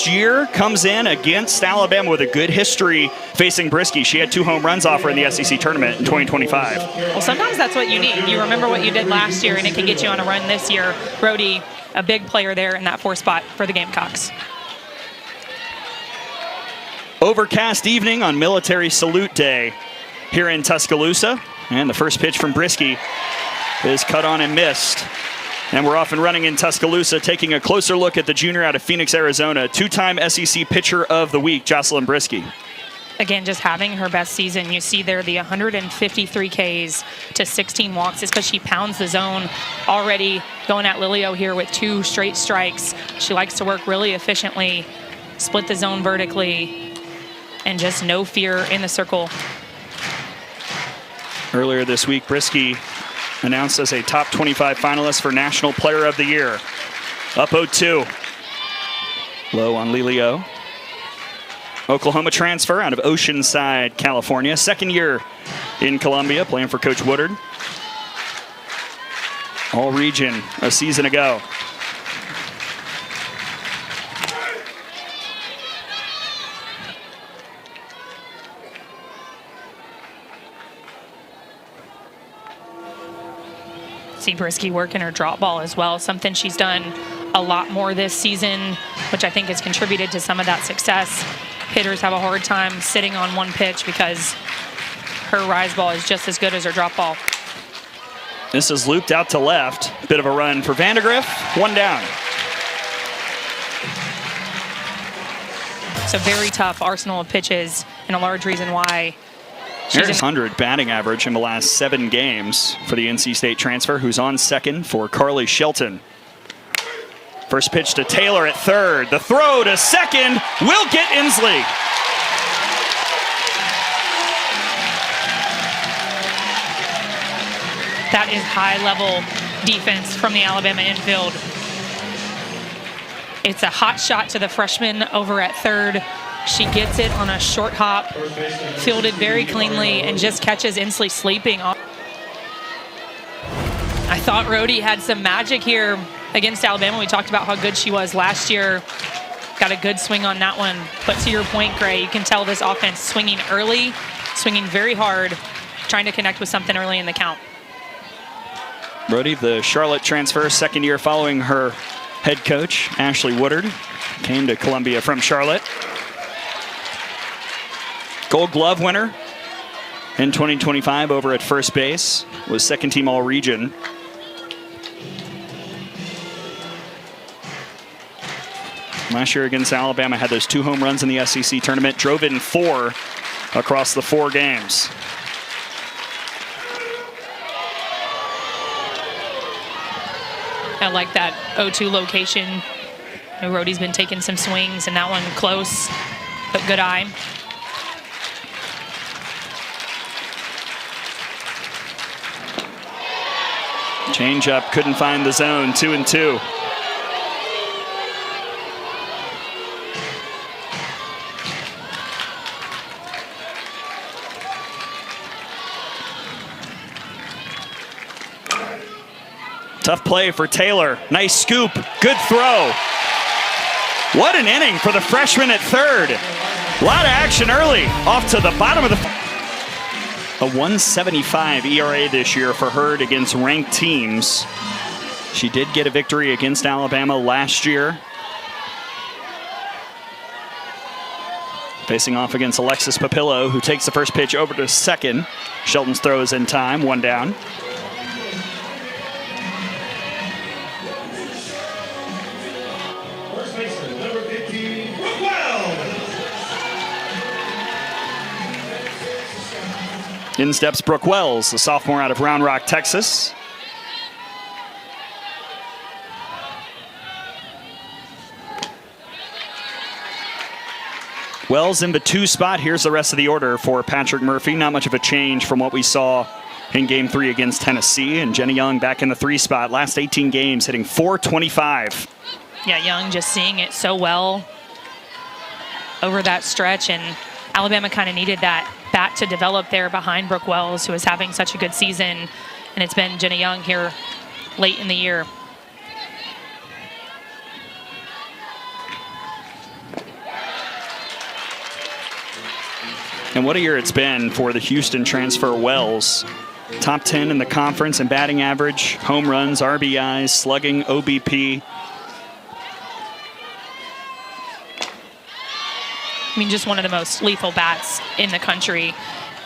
last year, comes in against Alabama with a good history facing Brisky. She had 2 home runs off her in the SEC tournament in 2025. Well, sometimes that's what you need. You remember what you did last year, and it can get you on a run this year. Brody, a big player there in that 4th spot for the Gamecocks. Overcast evening on Military Salute Day here in Tuscaloosa. And the first pitch from Brisky is cut on and missed. And we're off and running in Tuscaloosa, taking a closer look at the junior out of Phoenix, Arizona, 2-time SEC Pitcher of the Week, Jocelyn Brisky. Again, just having her best season. You see there the 153 Ks to 16 walks is because she pounds the zone. Already going at Lilio here with 2 straight strikes. She likes to work really efficiently, split the zone vertically, and just no fear in the circle. Earlier this week, Brisky announced as a top 25 finalist for National Player of the Year. Up 0-2. Low on Lilio. Oklahoma transfer out of Oceanside, California. 2nd year in Columbia, playing for Coach Woodard. All region a season ago. See Brisky working her drop ball as well, something she's done a lot more this season, which I think has contributed to some of that success. Hitters have a hard time sitting on one pitch because her rise ball is just as good as her drop ball. This is looped out to left. Bit of a run for Vandegrift. 1 down. So very tough arsenal of pitches, and a large reason why There's 100 batting average in the last 7 games for the NC State transfer, who's on second for Carly Shelton. First pitch to Taylor at third. The throw to second will get Inslee. That is high-level defense from the Alabama infield. It's a hot shot to the freshman over at third. She gets it on a short hop, fielded very cleanly, and just catches Inslee sleeping. I thought Rhodey had some magic here against Alabama. We talked about how good she was last year. Got a good swing on that one. But to your point, Gray, you can tell this offense swinging early, swinging very hard, trying to connect with something early in the count. Rhodey, the Charlotte transfer, 2nd year following her head coach, Ashley Woodard, came to Columbia from Charlotte. Gold Glove winner in 2025 over at first base, was 2nd team All-Region. Last year against Alabama, had those 2 home runs in the SEC tournament, drove in 4 across the 4 games. I like that 0-2 location. Rhodey's been taking some swings, and that one close, but good eye. Changeup couldn't find the zone. 2-2. Tough play for Taylor. Nice scoop. Good throw. What an inning for the freshman at third. A lot of action early. Off to the bottom of the... A 1.75 ERA this year for her against ranked teams. She did get a victory against Alabama last year. Facing off against Alexis Papillo, who takes the first pitch over to second. Shelton's throw is in time, 1 down. First baseman, number 15, Brooke Wells. In steps Brooke Wells, the sophomore out of Round Rock, Texas. Wells in the 2 spot. Here's the rest of the order for Patrick Murphy. Not much of a change from what we saw in Game 3 against Tennessee. And Jenny Young back in the 3 spot. Last 18 games, hitting .425. Yeah, Young just seeing it so well over that stretch. And Alabama kind of needed that bat to develop there behind Brooke Wells, who is having such a good season. And it's been Jenny Young here late in the year. And what a year it's been for the Houston transfer Wells. Top 10 in the conference in batting average, home runs, RBIs, slugging, OBP. I mean, just one of the most lethal bats in the country.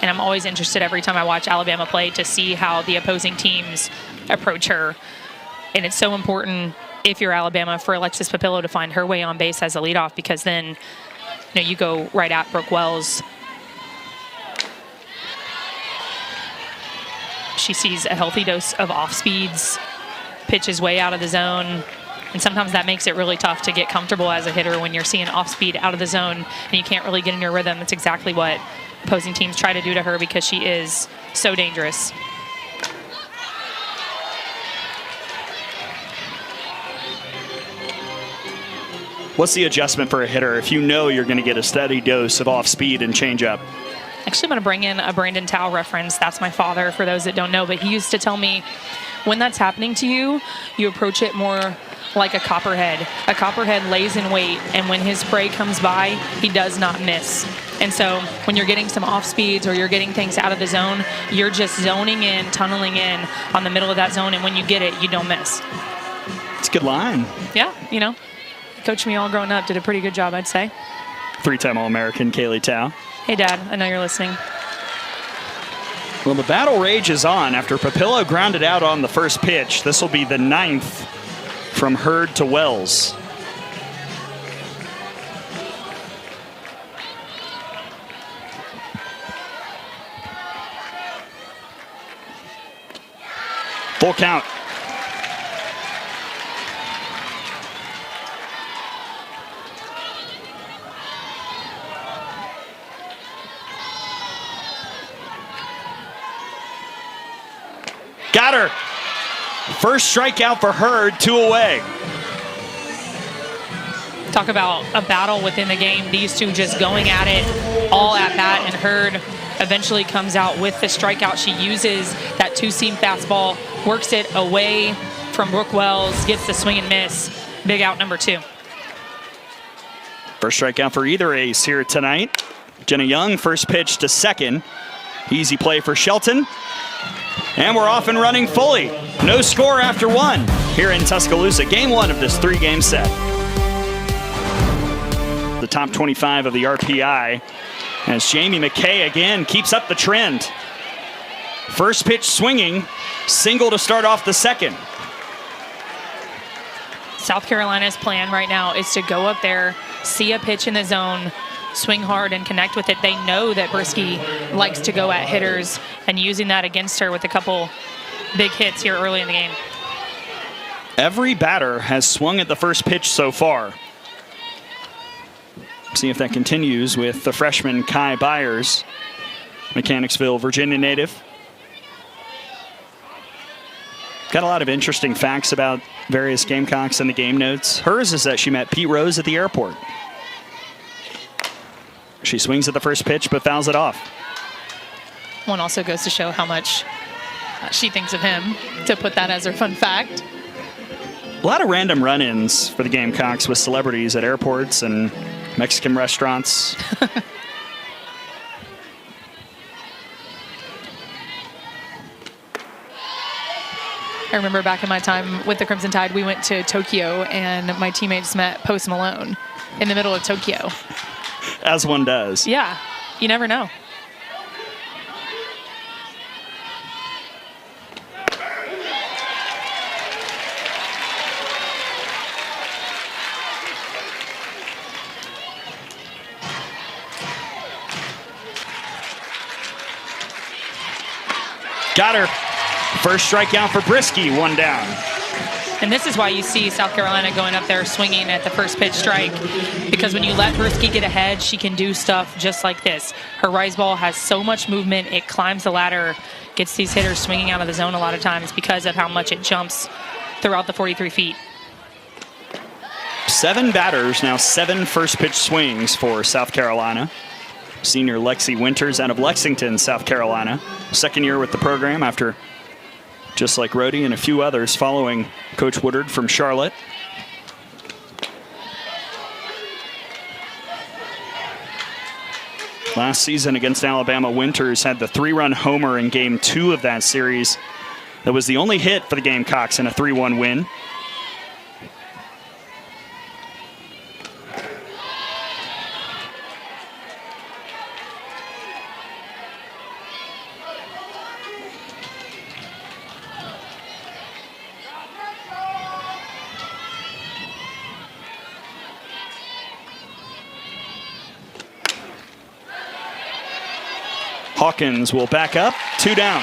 And I'm always interested every time I watch Alabama play to see how the opposing teams approach her. And it's so important, if you're Alabama, for Alexis Papillo to find her way on base as a leadoff, because then you go right at Brooke Wells. She sees a healthy dose of off speeds, pitches way out of the zone, and sometimes that makes it really tough to get comfortable as a hitter when you're seeing off speed out of the zone and you can't really get in your rhythm. That's exactly what opposing teams try to do to her because she is so dangerous. What's the adjustment for a hitter if you know you're going to get a steady dose of off speed and changeup? Actually, I'm going to bring in a Brandon Tao reference. That's my father, for those that don't know. But he used to tell me, when that's happening to you, you approach it more like a copperhead. A copperhead lays in wait, and when his prey comes by, he does not miss. And so when you're getting some off speeds or you're getting things out of the zone, you're just zoning in, tunneling in on the middle of that zone, and when you get it, you don't miss. It's a good line. Yeah, coached me all growing up, did a pretty good job, I'd say. 3-time All-American Kaylee Tao. Hey, Dad, I know you're listening. Well, the battle rages on after Papillo grounded out on the first pitch. This will be the 9th from Hurd to Wells. Full count. Got her. First strikeout for Hurd, 2 away. Talk about a battle within the game. These two just going at it, all at bat, and Hurd eventually comes out with the strikeout. She uses that two-seam fastball, works it away from Brooke Wells, gets the swing and miss. Big out number 2. First strikeout for either ace here tonight. Jenna Young, first pitch to second. Easy play for Shelton. And we're off and running fully. No score after 1 here in Tuscaloosa. Game 1 of this 3-game set. The top 25 of the RPI as Jamie McKay again keeps up the trend. First pitch swinging, single to start off the second. South Carolina's plan right now is to go up there, see a pitch in the zone, swing hard and connect with it. They know that Brisky likes to go at hitters, and using that against her with a couple big hits here early in the game. Every batter has swung at the first pitch so far. See if that continues with the freshman Kai Byers, Mechanicsville, Virginia native. Got a lot of interesting facts about various Gamecocks in the game notes. Hers is that she met Pete Rose at the airport. She swings at the first pitch but fouls it off. One also goes to show how much she thinks of him, to put that as her fun fact. A lot of random run-ins for the Gamecocks with celebrities at airports and Mexican restaurants. I remember back in my time with the Crimson Tide, we went to Tokyo, and my teammates met Post Malone in the middle of Tokyo. As one does. Yeah, you never know. Got her. First strikeout for Brisky, 1 down. And this is why you see South Carolina going up there swinging at the first pitch strike, because when you let Brisky get ahead, she can do stuff just like this. Her rise ball has so much movement, it climbs the ladder, gets these hitters swinging out of the zone a lot of times because of how much it jumps throughout the 43 feet. 7 batters, now 7 first pitch swings for South Carolina. Senior Lexi Winters out of Lexington, South Carolina. Second year with the program after, just like Rhodey and a few others, following Coach Woodard from Charlotte. Last season against Alabama, Winters had the 3-run homer in Game 2 of that series. That was the only hit for the Gamecocks in a 3-1 win. Hawkins will back up, 2 down.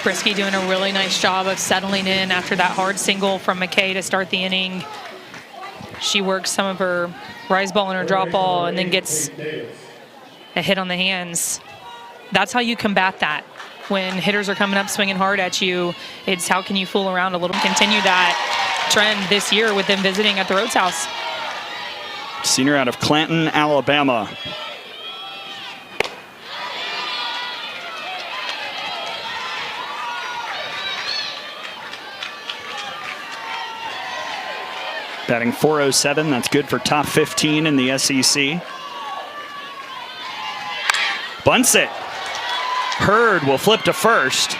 Brisky doing a really nice job of settling in after that hard single from McKay to start the inning. She works some of her rise ball and her drop ball and then gets a hit on the hands. That's how you combat that. When hitters are coming up swinging hard at you, it's how can you fool around a little. Continue that trend this year with them visiting at the Rhodes House. Senior out of Clanton, Alabama. Batting .407, that's good for top 15 in the SEC. Bunts it. Hurd will flip to first.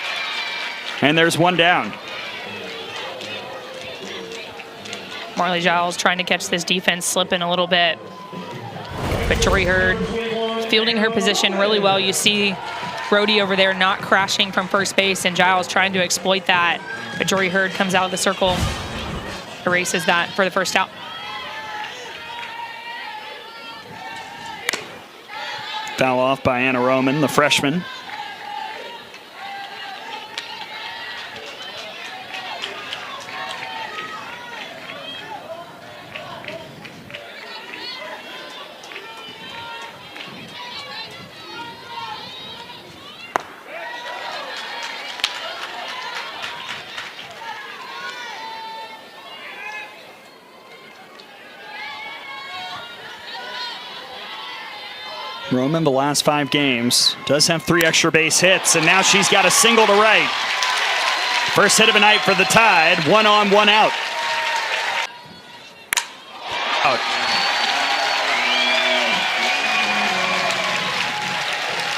And there's 1 down. Marley Giles trying to catch this defense slipping a little bit. But Jory Hurd fielding her position really well. You see Brody over there not crashing from first base, and Giles trying to exploit that. But Jory Hurd comes out of the circle, erases that for the first out. Foul off by Anna Roman, the freshman. Roman, the last 5 games, does have 3 extra base hits, and now she's got a single to right. First hit of the night for the Tide, 1 on, 1 out.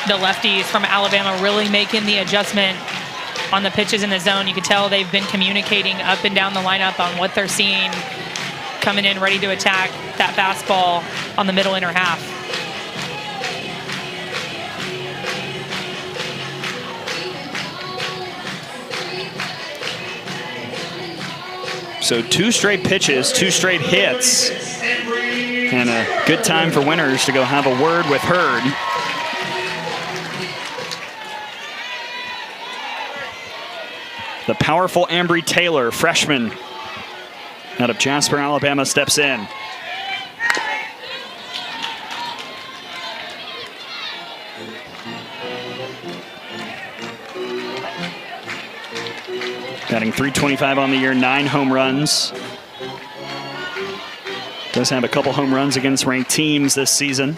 The lefties from Alabama really making the adjustment on the pitches in the zone. You can tell they've been communicating up and down the lineup on what they're seeing, coming in ready to attack that fastball on the middle inner half. So 2 straight pitches, 2 straight hits, and a good time for Winters to go have a word with Hurd. The powerful Ambry Taylor, freshman out of Jasper, Alabama, steps in. Batting .325 on the year, 9 home runs. Does have a couple home runs against ranked teams this season.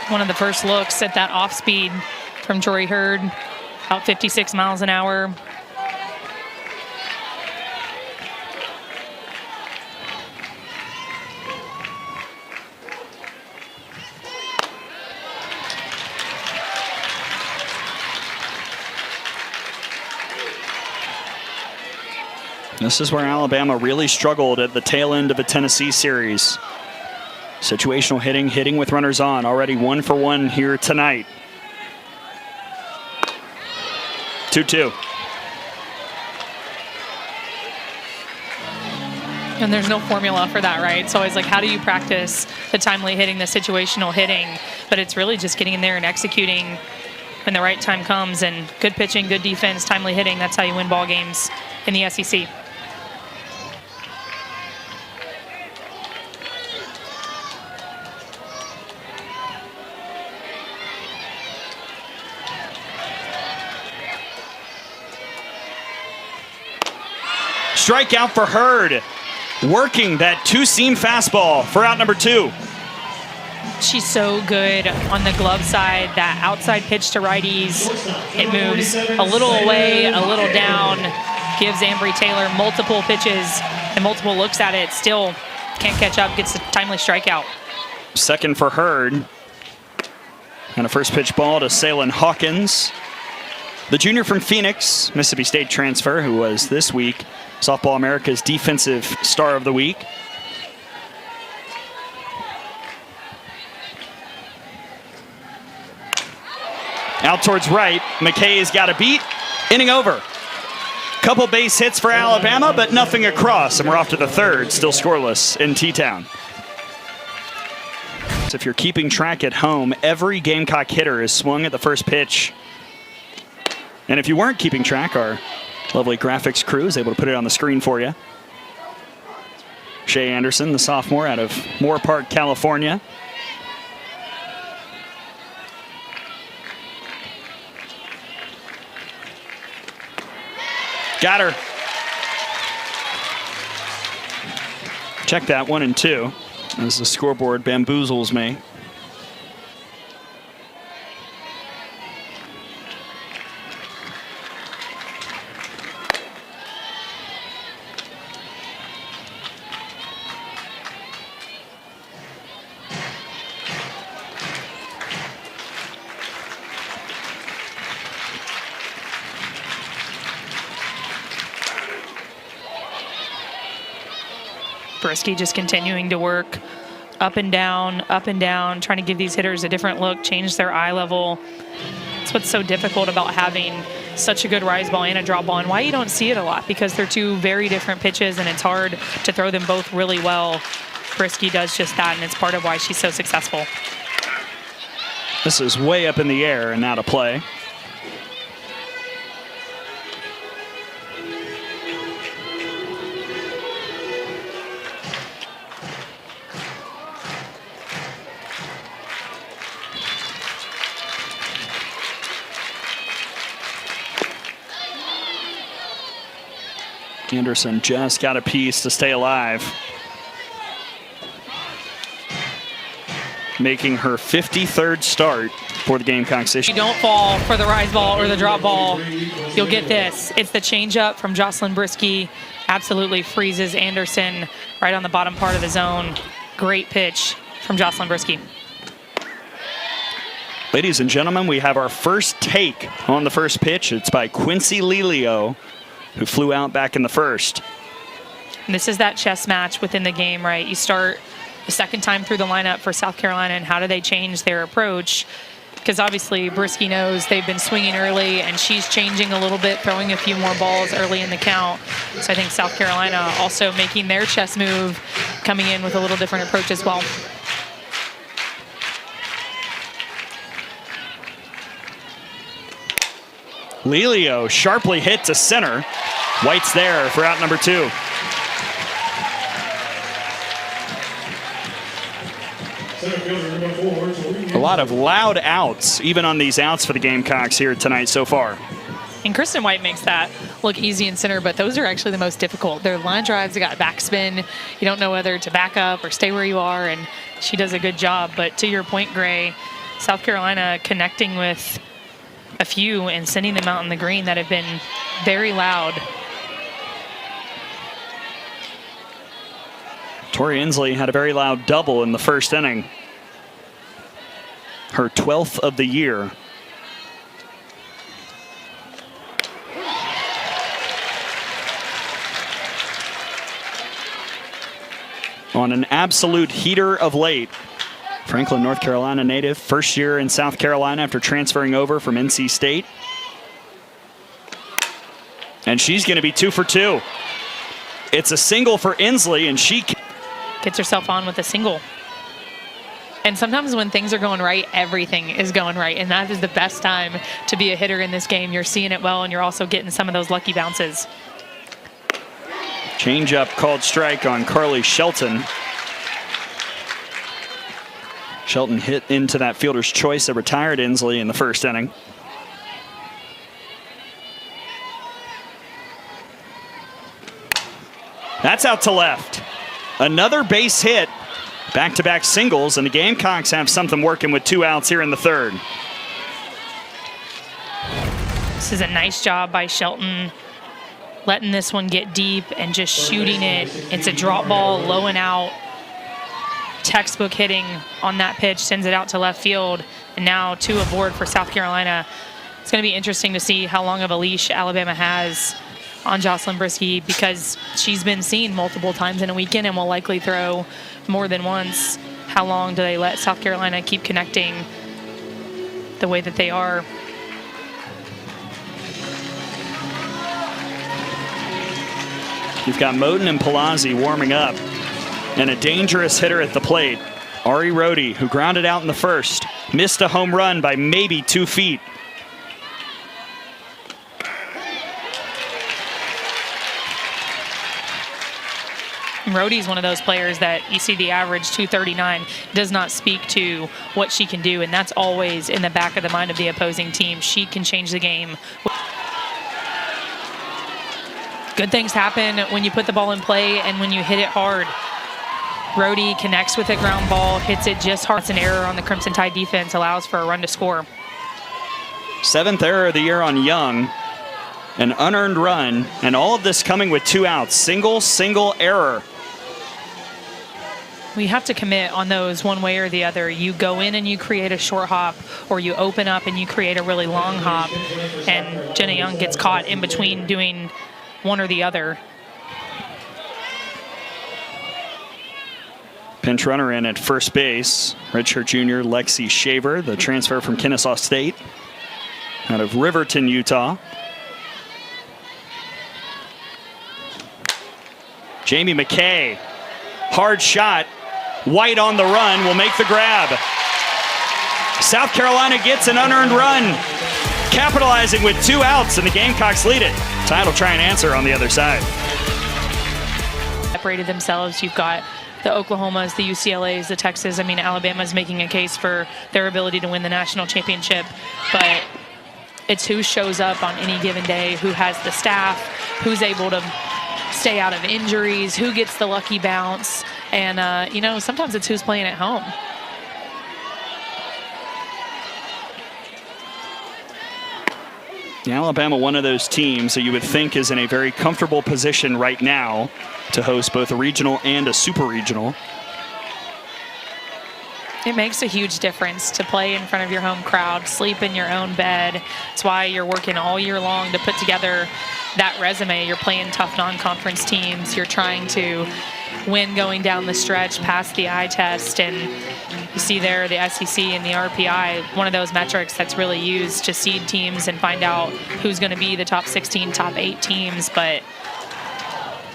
One of the first looks at that off speed from Jory Hurd, about 56 miles an hour. This is where Alabama really struggled at the tail end of a Tennessee series. Situational hitting, hitting with runners on, already 1 for 1 here tonight. 2-2. And there's no formula for that, right? It's always like, how do you practice the timely hitting, the situational hitting? But it's really just getting in there and executing when the right time comes. And good pitching, good defense, timely hitting, that's how you win ball games in the SEC. Strikeout for Hurd, working that 2-seam fastball for out number 2. She's so good on the glove side, that outside pitch to righties. It moves a little away, a little down, gives Ambry Taylor multiple pitches and multiple looks at it. Still can't catch up, gets a timely strikeout. Second for Hurd. And a first pitch ball to Salyn Hawkins. The junior from Phoenix, Mississippi State transfer, who was this week Softball America's Defensive Star of the Week. Out towards right, McKay's got a beat, inning over. Couple base hits for Alabama, but nothing across, and we're off to the third, still scoreless in T-Town. So if you're keeping track at home, every Gamecock hitter is swung at the first pitch. And if you weren't keeping track, our lovely graphics crew is able to put it on the screen for you. Shea Anderson, the sophomore out of Moore Park, California. Got her. Check that, 1 and 2. As the scoreboard bamboozles me. Brisky just continuing to work up and down, trying to give these hitters a different look, change their eye level. That's what's so difficult about having such a good rise ball and a drop ball, and why you don't see it a lot, because they're two very different pitches and it's hard to throw them both really well. Brisky does just that, and it's part of why she's so successful. This is way up in the air and out of play. Anderson just got a piece to stay alive. Making her 53rd start for the Gamecocks this year. You don't fall for the rise ball or the drop ball, you'll get this. It's the changeup from Jocelyn Brisky. Absolutely freezes Anderson right on the bottom part of the zone. Great pitch from Jocelyn Brisky. Ladies and gentlemen, we have our first take on the first pitch. It's by Quincy Lelio, who flew out back in the first. And this is that chess match within the game, right? You start the second time through the lineup for South Carolina, and how do they change their approach? Because obviously Brisky knows they've been swinging early, and she's changing a little bit, throwing a few more balls early in the count. So I think South Carolina also making their chess move, coming in with a little different approach as well. Lelio sharply hit to center. White's there for out number 2. A lot of loud outs, even on these outs for the Gamecocks here tonight so far. And Kristen White makes that look easy in center, but those are actually the most difficult. They're line drives, they got backspin. You don't know whether to back up or stay where you are, and she does a good job. But to your point, Gray, South Carolina connecting with a few and sending them out in the green that have been very loud. Tori Inslee had a very loud double in the first inning. Her 12th of the year. On an absolute heater of late. Franklin, North Carolina native, first year in South Carolina after transferring over from NC State. And she's going to be 2 for 2. It's a single for Inslee, and she gets herself on with a single. And sometimes when things are going right, everything is going right. And that is the best time to be a hitter in this game. You're seeing it well, and you're also getting some of those lucky bounces. Changeup called strike on Carly Shelton. Shelton hit into that fielder's choice that retired Inslee in the first inning. That's out to left. Another base hit. Back-to-back singles, and the Gamecocks have something working with 2 outs here in the third. This is a nice job by Shelton. letting this one get deep and just shooting it. It's a drop ball, low and out. Textbook hitting on that pitch, sends it out to left field, and now 2 aboard for South Carolina. It's going to be interesting to see how long of a leash Alabama has on Jocelyn Brisky, because she's been seen multiple times in a weekend and will likely throw more than once. How long do they let South Carolina keep connecting the way that they are? You've got Moten and Palazzi warming up, and a dangerous hitter at the plate, Ari Rhodey, who grounded out in the first, missed a home run by maybe 2 feet. Rhodey's one of those players that you see the average 239 does not speak to what she can do, and that's always in the back of the mind of the opposing team. She can change the game. Good things happen when you put the ball in play and when you hit it hard. Rhodey connects with a ground ball, hits it just hard. It's an error on the Crimson Tide defense, allows for a run to score. 7th error of the year on Young, an unearned run, and all of this coming with 2 outs. Single error. We have to commit on those one way or the other. You go in and you create a short hop, or you open up and you create a really long hop, and Jenna Young gets caught in between doing one or the other. Pinch runner in at first base, redshirt junior Lexi Shaver, the transfer from Kennesaw State out of Riverton, Utah. Jamie McKay, hard shot, White on the run, will make the grab. South Carolina gets an unearned run, capitalizing with 2 outs, and the Gamecocks lead it. Tide will try and answer on the other side. Separated themselves. You've got the Oklahomas, the UCLAs, the Texas. I mean, Alabama's making a case for their ability to win the national championship, but it's who shows up on any given day, who has the staff, who's able to stay out of injuries, who gets the lucky bounce, and you know, sometimes it's who's playing at home. Alabama, one of those teams that you would think is in a very comfortable position right now to host both a regional and a super regional. It makes a huge difference to play in front of your home crowd, sleep in your own bed. It's why you're working all year long to put together that resume. You're playing tough non-conference teams. You're trying to win going down the stretch past the eye test, and you see there the SEC and the RPI, one of those metrics that's really used to seed teams and find out who's going to be the top 16, top 8 teams. But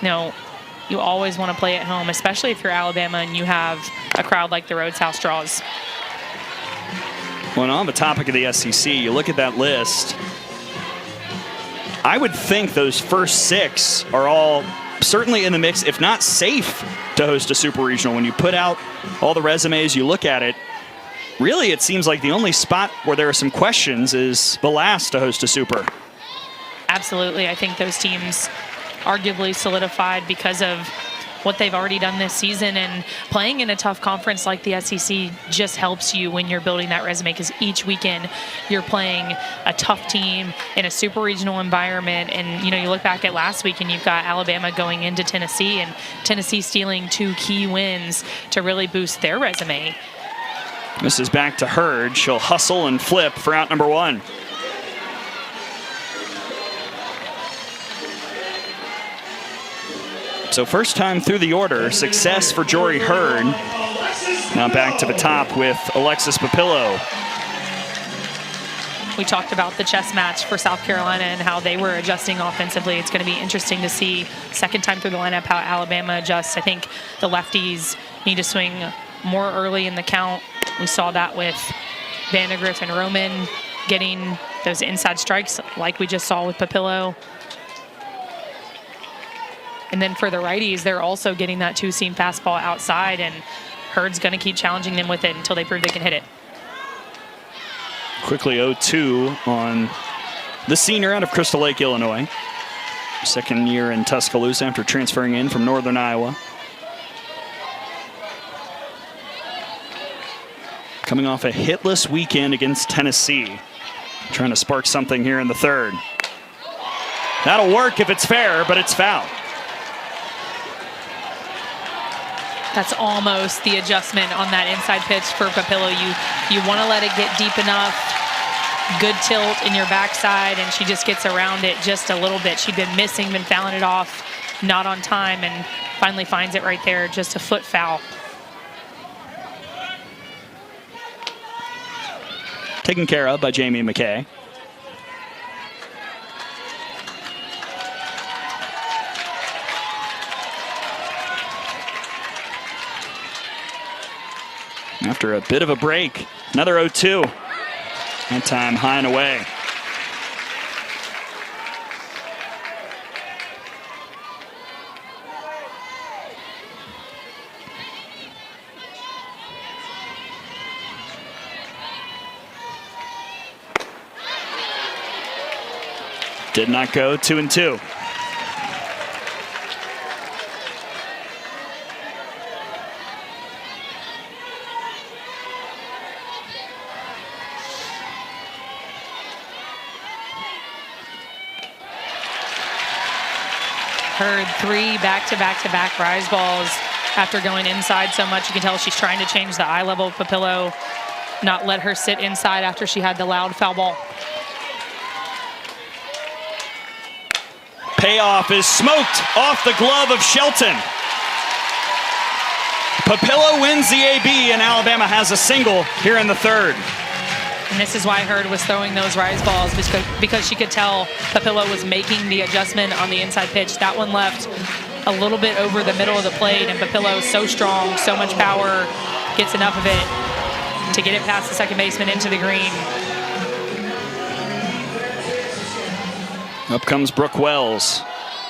you know, you always want to play at home, especially if you're Alabama and you have a crowd like the Rhodes House draws. Well, on the topic of the SEC, you look at that list, I would think those first 6 are all certainly in the mix, if not safe, to host a super regional. When you put out all the resumes, you look at it, really it seems like the only spot where there are some questions is the last to host a super. Absolutely. I think those teams arguably solidified because of what they've already done this season, and playing in a tough conference like the SEC just helps you when you're building that resume, because each weekend you're playing a tough team in a super regional environment. And you know, you look back at last week and you've got Alabama going into Tennessee, and Tennessee stealing 2 key wins to really boost their resume. This is back to Hurd. She'll hustle and flip for out number 1. So first time through the order, success for Jory Hurd. Now back to the top with Alexis Papillo. We talked about the chess match for South Carolina and how they were adjusting offensively. It's going to be interesting to see second time through the lineup how Alabama adjusts. I think the lefties need to swing more early in the count. We saw that with Vandegrift and Roman getting those inside strikes like we just saw with Papillo. And then for the righties, they're also getting that 2-seam fastball outside, and Hurd's going to keep challenging them with it until they prove they can hit it. Quickly 0-2 on the senior out of Crystal Lake, Illinois. Second year in Tuscaloosa after transferring in from Northern Iowa. Coming off a hitless weekend against Tennessee. Trying to spark something here in the third. That'll work if it's fair, but it's foul. That's almost the adjustment on that inside pitch for Papillo. You want to let it get deep enough. Good tilt in your backside, and she just gets around it just a little bit. She'd been missing, been fouling it off, not on time, and finally finds it right there, just a foot foul. Taken care of by Jamie McKay. After a bit of a break, another 0-2. That time high and away. Did not go. 2-2. Heard 3 back-to-back-to-back rise balls after going inside so much. You can tell she's trying to change the eye level of Papillo, not let her sit inside after she had the loud foul ball. Payoff is smoked off the glove of Shelton. Papillo wins the AB, and Alabama has a single here in the third. And this is why Hurd was throwing those rise balls, because she could tell Papillo was making the adjustment on the inside pitch. That one left a little bit over the middle of the plate, and Papillo, so strong, so much power, gets enough of it to get it past the second baseman into the green. Up comes Brooke Wells.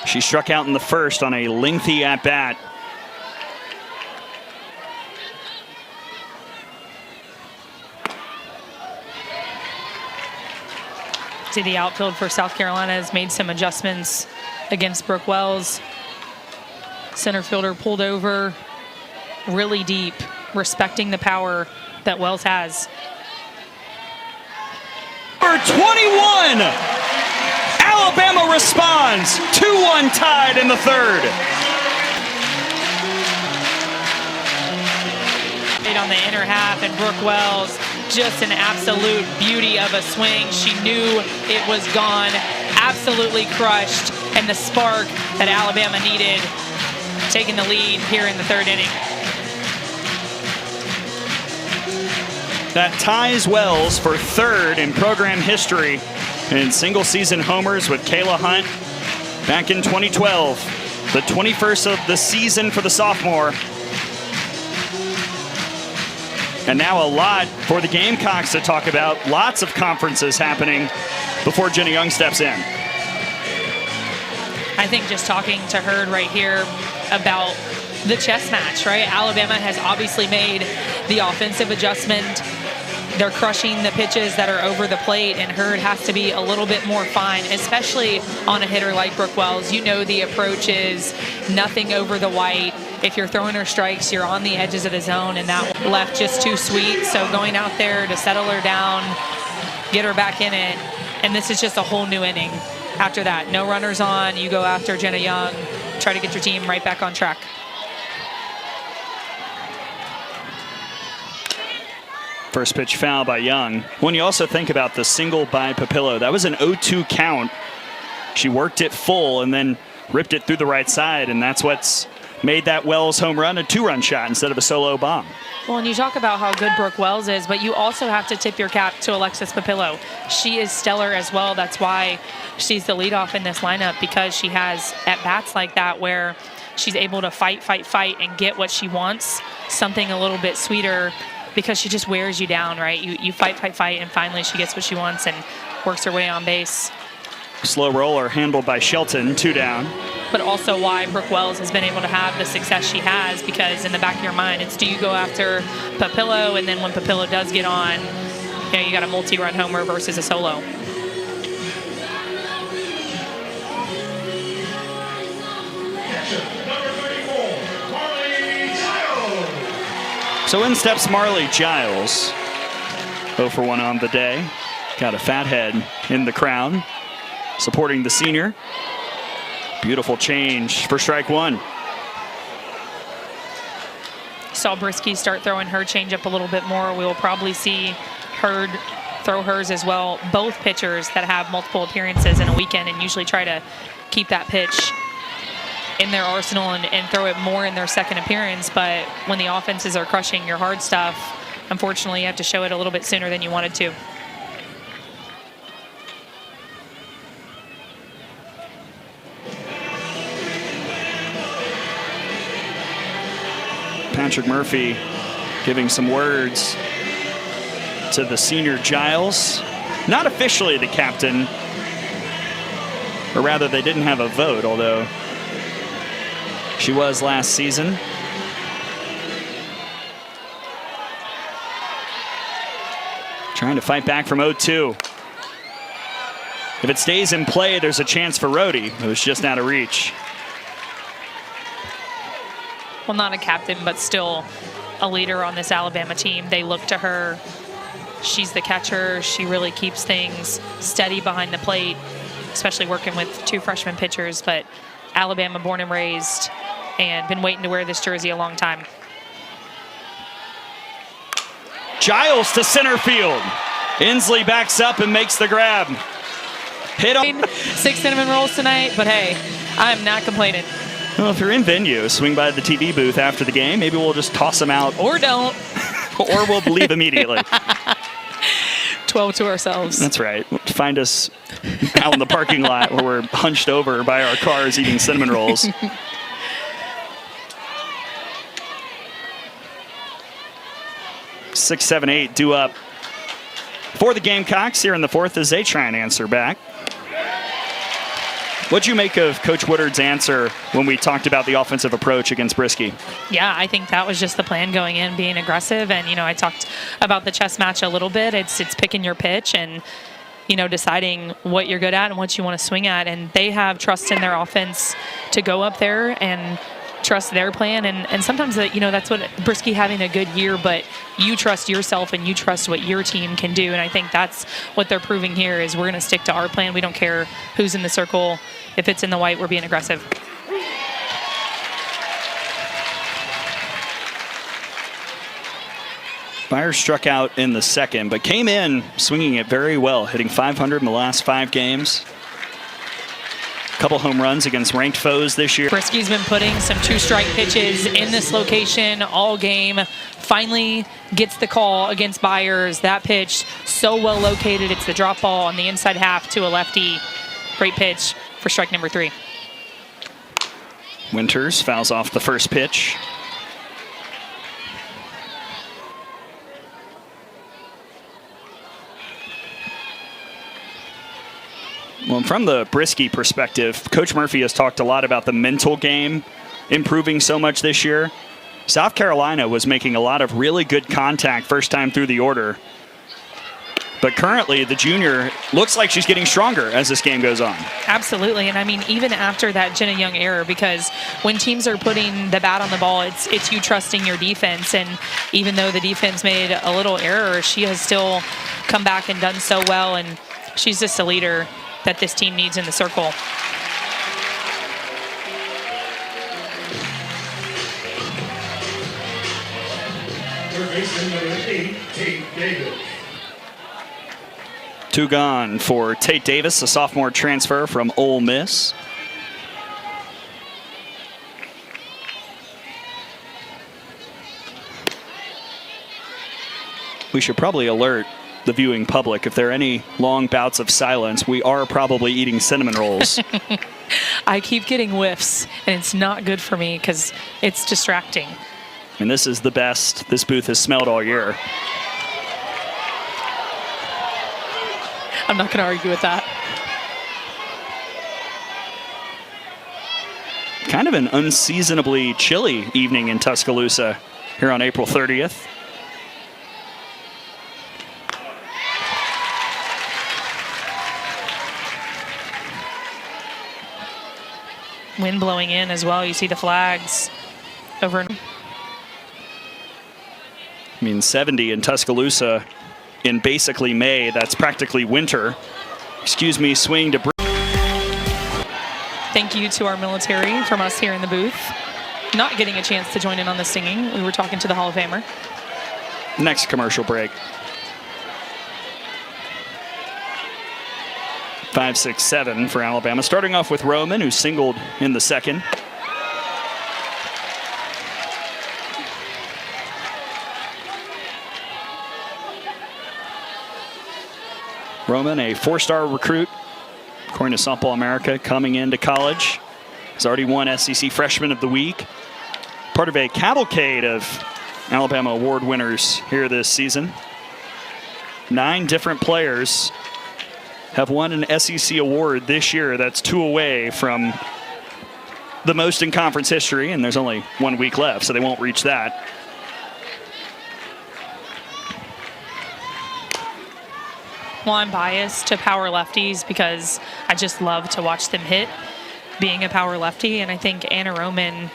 She struck out in the first on a lengthy at-bat. To the outfield for South Carolina has made some adjustments against Brooke Wells. Center fielder pulled over really deep, respecting the power that Wells has. Number 21! Alabama responds. 2-1 tied in the third. On the inner half, and Brooke Wells, just an absolute beauty of a swing. She knew it was gone, absolutely crushed, and the spark that Alabama needed, taking the lead here in the third inning. That ties Wells for third in program history in single-season homers with Kayla Hunt back in 2012, the 21st of the season for the sophomore. And now a lot for the Gamecocks to talk about. Lots of conferences happening before Jenna Young steps in. I think just talking to Hurd right here about the chess match, right? Alabama has obviously made the offensive adjustment. They're crushing the pitches that are over the plate, and Hurd has to be a little bit more fine, especially on a hitter like Brooke Wells. You know the approach is nothing over the white. If you're throwing her strikes, you're on the edges of the zone, and that left just too sweet. So going out there to settle her down, get her back in it, and this is just a whole new inning. After that, no runners on, you go after Jenna Young, try to get your team right back on track. First pitch foul by Young. When you also think about the single by Papillo, that was an 0-2 count. She worked it full and then ripped it through the right side, and that's what's made that Wells home run a 2-run shot instead of a solo bomb. Well, and you talk about how good Brooke Wells is, but you also have to tip your cap to Alexis Papillo. She is stellar as well. That's why she's the leadoff in this lineup, because she has at-bats like that where she's able to fight, and get what she wants, something a little bit sweeter, because she just wears you down, right? You fight, and finally she gets what she wants and works her way on base. Slow roller handled by Shelton, 2 down. But also why Brooke Wells has been able to have the success she has, because in the back of your mind, it's do you go after Papillo, and then when Papillo does get on, you know, you got a multi-run homer versus a solo. So in steps Marley Giles. 0 for 1 on the day. Got a fat head in the crown. supporting the senior. Beautiful change for strike one. Saw Brisky start throwing her changeup a little bit more. We will probably see her throw hers as well. Both pitchers that have multiple appearances in a weekend and usually try to keep that pitch in their arsenal and throw it more in their second appearance. But when the offenses are crushing your hard stuff, unfortunately, you have to show it a little bit sooner than you wanted to. Patrick Murphy giving some words to the senior Giles. Not officially the captain, or rather they didn't have a vote, although she was last season. Trying to fight back from 0-2. If it stays in play, there's a chance for Rhodey. It was just out of reach. Well, not a captain, but still a leader on this Alabama team. They look to her. She's the catcher. She really keeps things steady behind the plate, especially working with two freshman pitchers, but Alabama born and raised and been waiting to wear this jersey a long time. Giles to center field. Inslee backs up and makes the grab. Hit on 6 cinnamon rolls tonight, but hey, I'm not complaining. Well, if you're in venue, swing by the TV booth after the game. Maybe we'll just toss them out. Or don't. Or we'll leave immediately. 12 to ourselves. That's right. Find us out in the parking lot where we're hunched over by our cars eating cinnamon rolls. Six, seven, eight due up for the Gamecocks here in the fourth as they try and answer back. What'd you make of Coach Woodard's answer when we talked about the offensive approach against Brisky? Yeah, I think that was just the plan going in, being aggressive. And, you know, I talked about the chess match a little bit. It's picking your pitch and, you know, deciding what you're good at and what you want to swing at. And they have trust in their offense to go up there and trust their plan. And sometimes, you know, that's what Brisky having a good year, but you trust yourself and you trust what your team can do. And I think that's what they're proving here is we're going to stick to our plan. We don't care who's in the circle. If it's in the white, we're being aggressive. Byers struck out in the second, but came in swinging it very well, hitting .500 in the last 5 games. A couple home runs against ranked foes this year. Brisky's been putting some 2-strike pitches in this location all game. Finally gets the call against Byers. That pitch so well located. It's the drop ball on the inside half to a lefty. Great pitch for strike number 3. Winters fouls off the first pitch. Well, from the Brisky perspective, Coach Murphy has talked a lot about the mental game improving so much this year. South Carolina was making a lot of really good contact first time through the order. But currently, the junior looks like she's getting stronger as this game goes on. Absolutely. And I mean, even after that Jenna Young error, because when teams are putting the bat on the ball, it's you trusting your defense. And even though the defense made a little error, she has still come back and done so well. And she's just a leader that this team needs in the circle. Third baseman number 8, Tate Davis. 2 gone for Tate Davis, a sophomore transfer from Ole Miss. We should probably alert the viewing public if there are any long bouts of silence. We are probably eating cinnamon rolls. I keep getting whiffs, and it's not good for me because it's distracting. And this is the best this booth has smelled all year. I'm not going to argue with that. Kind of an unseasonably chilly evening in Tuscaloosa here on April 30th. Wind blowing in as well. You see the flags over. I mean, 70 in Tuscaloosa in basically May. That's practically winter. Excuse me, swing to Thank you to our military from us here in the booth. Not getting a chance to join in on the singing. We were talking to the Hall of Famer. Next commercial break. 5-6-7 for Alabama. Starting off with Roman, who singled in the second. Roman, a four-star recruit, according to Softball America, coming into college. He's already won SEC Freshman of the Week. Part of a cavalcade of Alabama award winners here this season. 9 different players have won an SEC award this year. That's 2 away from the most in conference history, and there's only 1 week left, so they won't reach that. Well, I'm biased to power lefties because I just love to watch them hit, being a power lefty, and I think Anna Roman,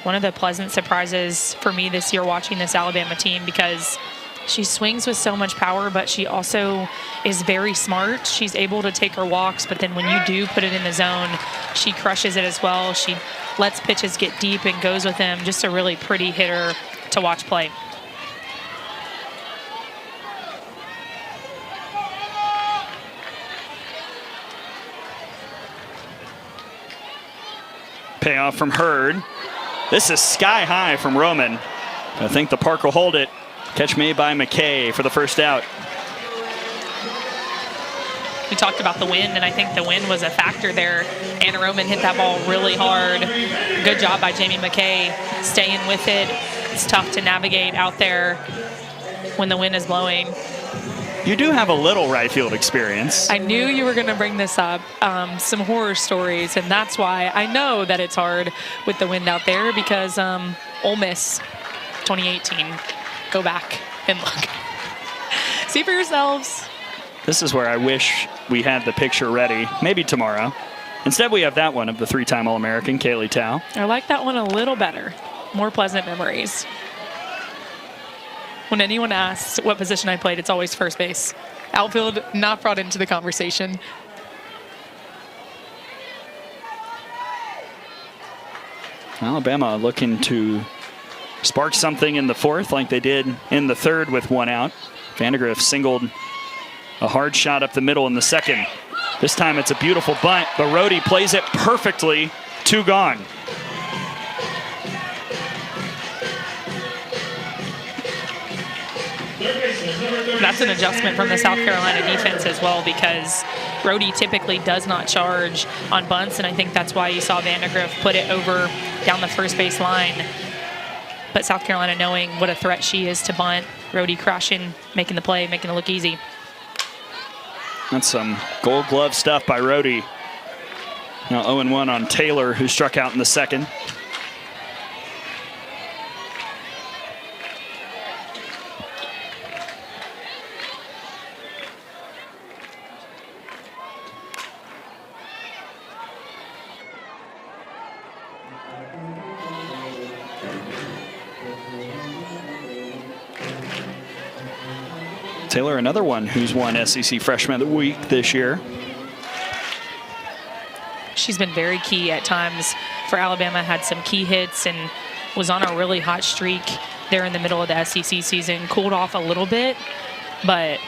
one of the pleasant surprises for me this year watching this Alabama team, because she swings with so much power, but she also is very smart. She's able to take her walks, but then when you do put it in the zone, she crushes it as well. She lets pitches get deep and goes with them. Just a really pretty hitter to watch play. Payoff from Hurd. This is sky high from Roman. I think the park will hold it. Catch made by McKay for the first out. We talked about the wind, and I think the wind was a factor there. Anna Roman hit that ball really hard. Good job by Jamie McKay staying with it. It's tough to navigate out there when the wind is blowing. You do have a little right field experience. I knew you were going to bring this up, some horror stories, and that's why I know that it's hard with the wind out there, because Ole Miss 2018. Go back and look. See for yourselves. This is where I wish we had the picture ready. Maybe tomorrow. Instead, we have that one of the 3-time All-American, Kaylee Tao. I like that one a little better. More pleasant memories. When anyone asks what position I played, it's always first base. Outfield, not brought into the conversation. Alabama looking to spark something in the fourth like they did in the third with 1 out. Vandegrift singled a hard shot up the middle in the second. This time it's a beautiful bunt, but Rhodey plays it perfectly. 2 gone. That's an adjustment from the South Carolina defense as well, because Rhodey typically does not charge on bunts, and I think that's why you saw Vandegrift put it over down the first base line. But South Carolina, knowing what a threat she is to bunt, Rhodey crashing, making the play, making it look easy. That's some gold glove stuff by Rhodey. Now 0-1 on Taylor, who struck out in the second. Taylor, another one who's won SEC Freshman of the Week this year. She's been very key at times for Alabama, had some key hits and was on a really hot streak there in the middle of the SEC season. Cooled off a little bit, but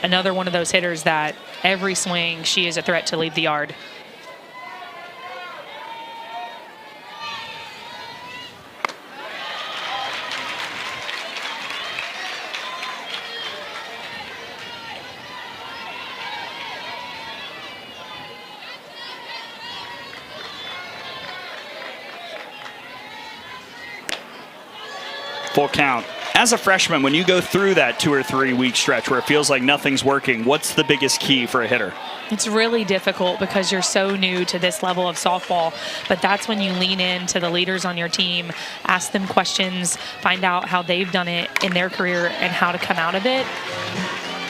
another one of those hitters that every swing she is a threat to leave the yard. Full count. As a freshman, when you go through that 2 or 3 week stretch where it feels like nothing's working, what's the biggest key for a hitter? It's really difficult because you're so new to this level of softball, but that's when you lean into the leaders on your team, ask them questions, find out how they've done it in their career and how to come out of it.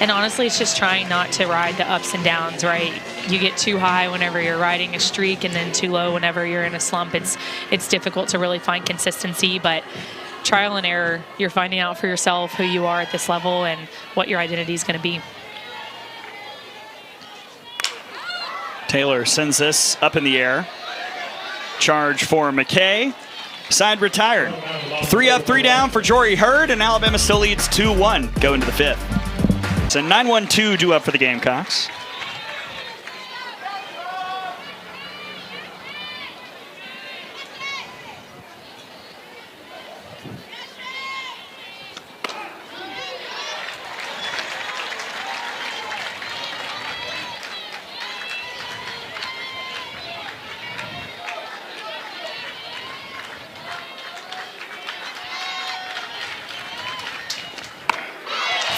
And honestly, it's just trying not to ride the ups and downs, right? You get too high whenever you're riding a streak and then too low whenever you're in a slump. It's difficult to really find consistency, but trial and error, you're finding out for yourself who you are at this level and what your identity is going to be. Taylor sends this up in the air. Charge for McKay. Side retired. 3 up, 3 down for Jory Hurd, and Alabama still leads 2-1 going to the 5th. It's a 9-1-2 due up for the Gamecocks.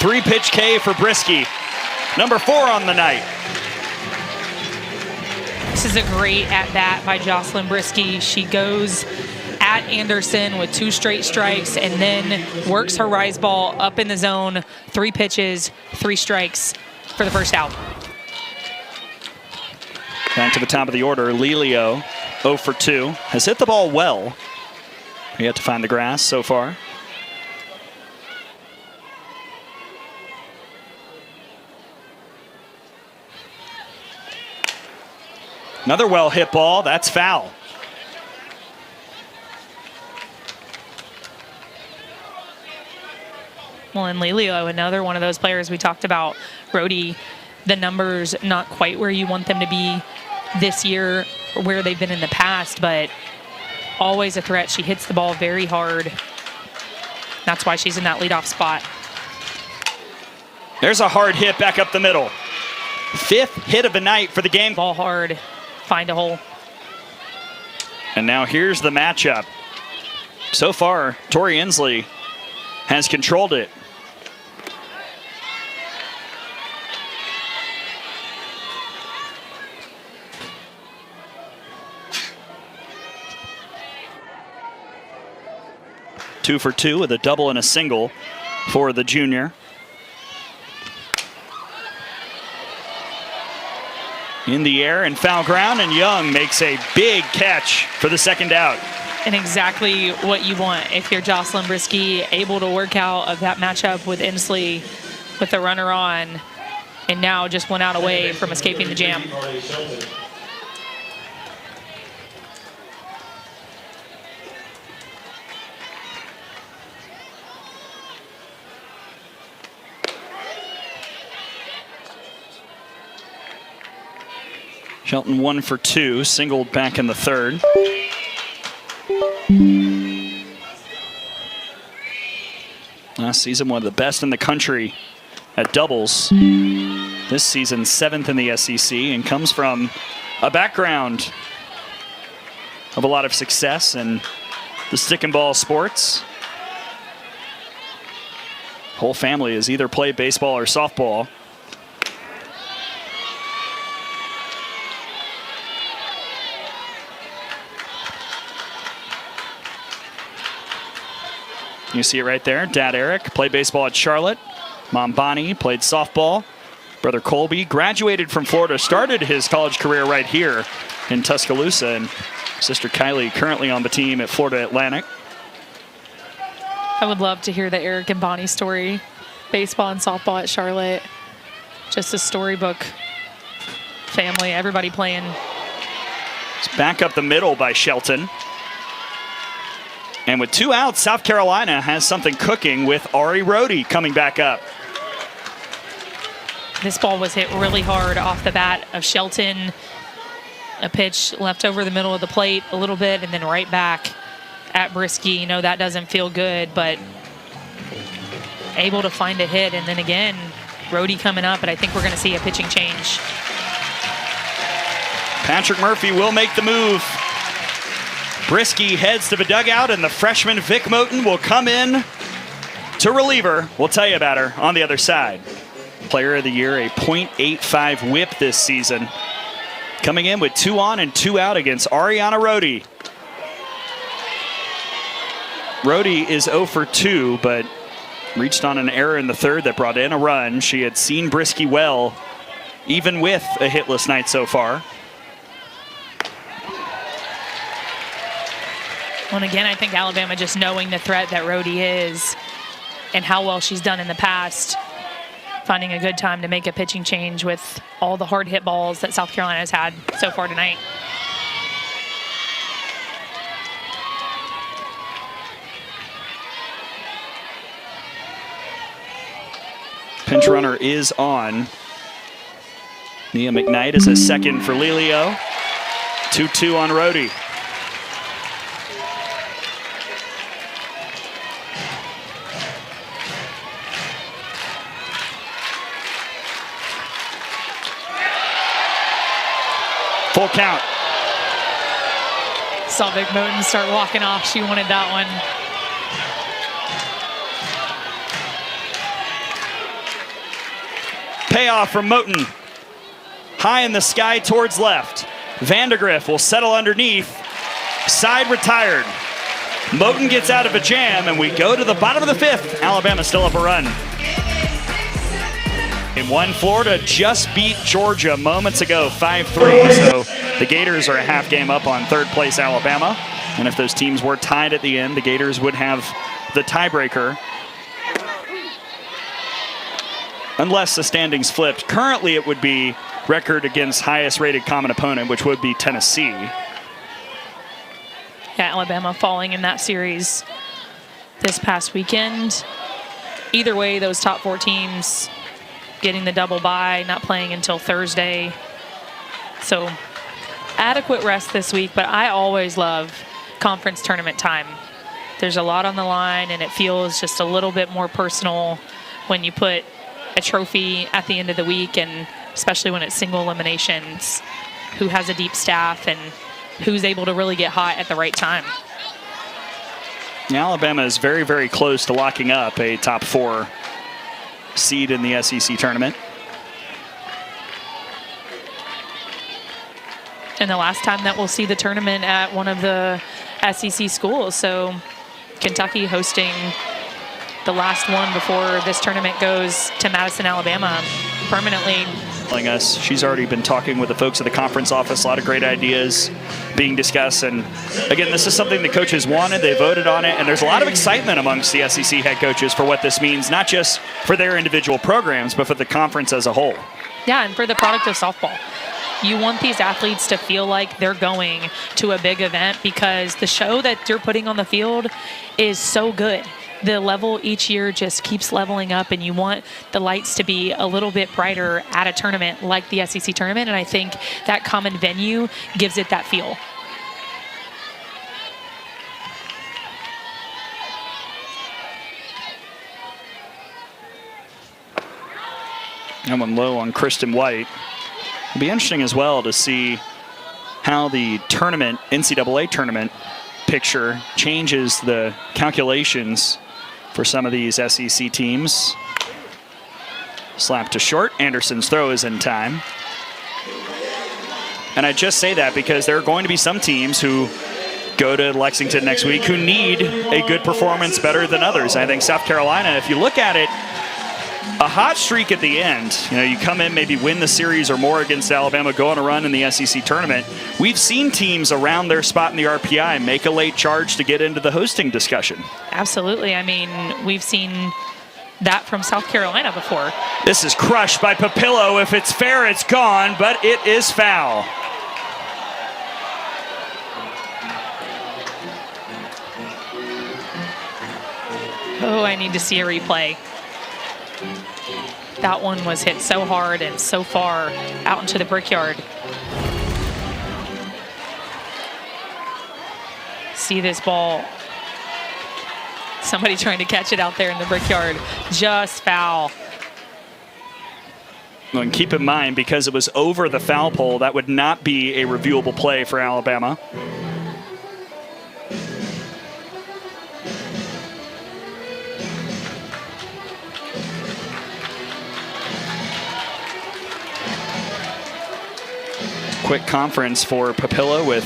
Three-pitch K for Brisky, number 4 on the night. This is a great at-bat by Jocelyn Brisky. She goes at Anderson with 2 straight strikes and then works her rise ball up in the zone. 3 pitches, 3 strikes for the first out. Back to the top of the order, Lelio, 0 for 2, has hit the ball well. Yet to find the grass so far. Another well-hit ball, that's foul. Well, and Lelio, another one of those players we talked about. Rhodey, the numbers not quite where you want them to be this year or where they've been in the past, but always a threat. She hits the ball very hard. That's why she's in that leadoff spot. There's a hard hit back up the middle. 5th hit of the night for the game. Ball hard, find a hole. And now here's the matchup. So far, Tori Inslee has controlled it. Two for 2 with a double and a single for the junior. In the air and foul ground, and Young makes a big catch for the second out. And exactly what you want if you're Jocelyn Brisky, able to work out of that matchup with Inslee with the runner on, and now just 1 out away from escaping the jam. Shelton 1 for 2, singled back in the 3rd. Last season, one of the best in the country at doubles. This season, 7th in the SEC, and comes from a background of a lot of success in the stick and ball sports. Whole family has either played baseball or softball. You see it right there. Dad Eric played baseball at Charlotte. Mom Bonnie played softball. Brother Colby graduated from Florida, started his college career right here in Tuscaloosa. And sister Kylie currently on the team at Florida Atlantic. I would love to hear the Eric and Bonnie story. Baseball and softball at Charlotte. Just a storybook family, everybody playing. It's back up the middle by Shelton. And with 2 outs, South Carolina has something cooking with Ari Rhodey coming back up. This ball was hit really hard off the bat of Shelton. A pitch left over the middle of the plate a little bit and then right back at Brisky. You know, that doesn't feel good, but able to find a hit. And then again, Rhodey coming up, but I think we're going to see a pitching change. Patrick Murphy will make the move. Brisky heads to the dugout, and the freshman Vic Moten will come in to reliever. We'll tell you about her on the other side. Player of the year, a .85 whip this season. Coming in with 2 on and 2 out against Ariana Rhodey. Rhodey is 0 for 2, but reached on an error in the 3rd that brought in a run. She had seen Brisky well, even with a hitless night so far. Well, and again, I think Alabama, just knowing the threat that Rhodey is and how well she's done in the past, finding a good time to make a pitching change with all the hard hit balls that South Carolina has had so far tonight. Pinch runner is on. Nia McKnight is a second for Lelio. 2-2 on Rhodey. Full count. Saw Vic Moten start walking off. She wanted that one. Payoff from Moten. High in the sky towards left. Vandergriff will settle underneath. Side retired. Moten gets out of a jam, and we go to the bottom of the fifth. Alabama still up a run. In one, Florida just beat Georgia moments ago, 5-3. So the Gators are a half game up on third place Alabama. And if those teams were tied at the end, the Gators would have the tiebreaker. Unless the standings flipped. Currently, it would be record against highest rated common opponent, which would be Tennessee. Yeah, Alabama falling in that series this past weekend. Either way, those top four teams getting the double bye, not playing until Thursday. So adequate rest this week, but I always love conference tournament time. There's a lot on the line, and it feels just a little bit more personal when you put a trophy at the end of the week, and especially when it's single eliminations, who has a deep staff and who's able to really get hot at the right time. Alabama is very, very close to locking up a top four seed in the SEC tournament. And the last time that we'll see the tournament at one of the SEC schools. So Kentucky hosting the last one before this tournament goes to Madison, Alabama permanently. Telling us she's already been talking with the folks at the conference office. A lot of great ideas being discussed. And again, this is something the coaches wanted. They voted on it. And there's a lot of excitement amongst the SEC head coaches for what this means, not just for their individual programs, but for the conference as a whole. Yeah, and for the product of softball. You want these athletes to feel like they're going to a big event because the show that you're putting on the field is so good. The level each year just keeps leveling up, and you want the lights to be a little bit brighter at a tournament like the SEC tournament, and I think that common venue gives it that feel. That one low on Kristen White. It'll be interesting as well to see how the tournament, NCAA tournament picture changes the calculations for some of these SEC teams. Slap to short. Anderson's throw is in time. And I just say that because there are going to be some teams who go to Lexington next week who need a good performance better than others. I think South Carolina, if you look at it, a hot streak at the end. You know, you come in, maybe win the series or more against Alabama, go on a run in the SEC tournament. We've seen teams around their spot in the RPI make a late charge to get into the hosting discussion. Absolutely. I mean, we've seen that from South Carolina before. This is crushed by Papillo. If it's fair, it's gone, but it is foul. Oh, I need to see a replay. That one was hit so hard and so far out into the brickyard. See this ball. Somebody trying to catch it out there in the brickyard. Just foul. Well, and keep in mind, because it was over the foul pole, that would not be a reviewable play for Alabama. Quick conference for Papillo with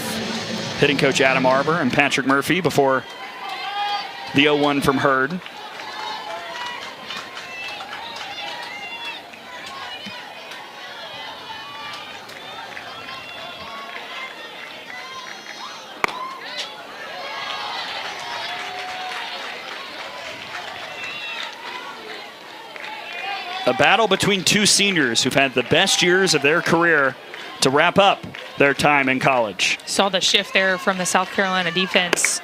hitting coach Adam Arbor and Patrick Murphy before the 0-1 from Hurd. A battle between two seniors who've had the best years of their career to wrap up their time in college. Saw the shift there from the South Carolina defense.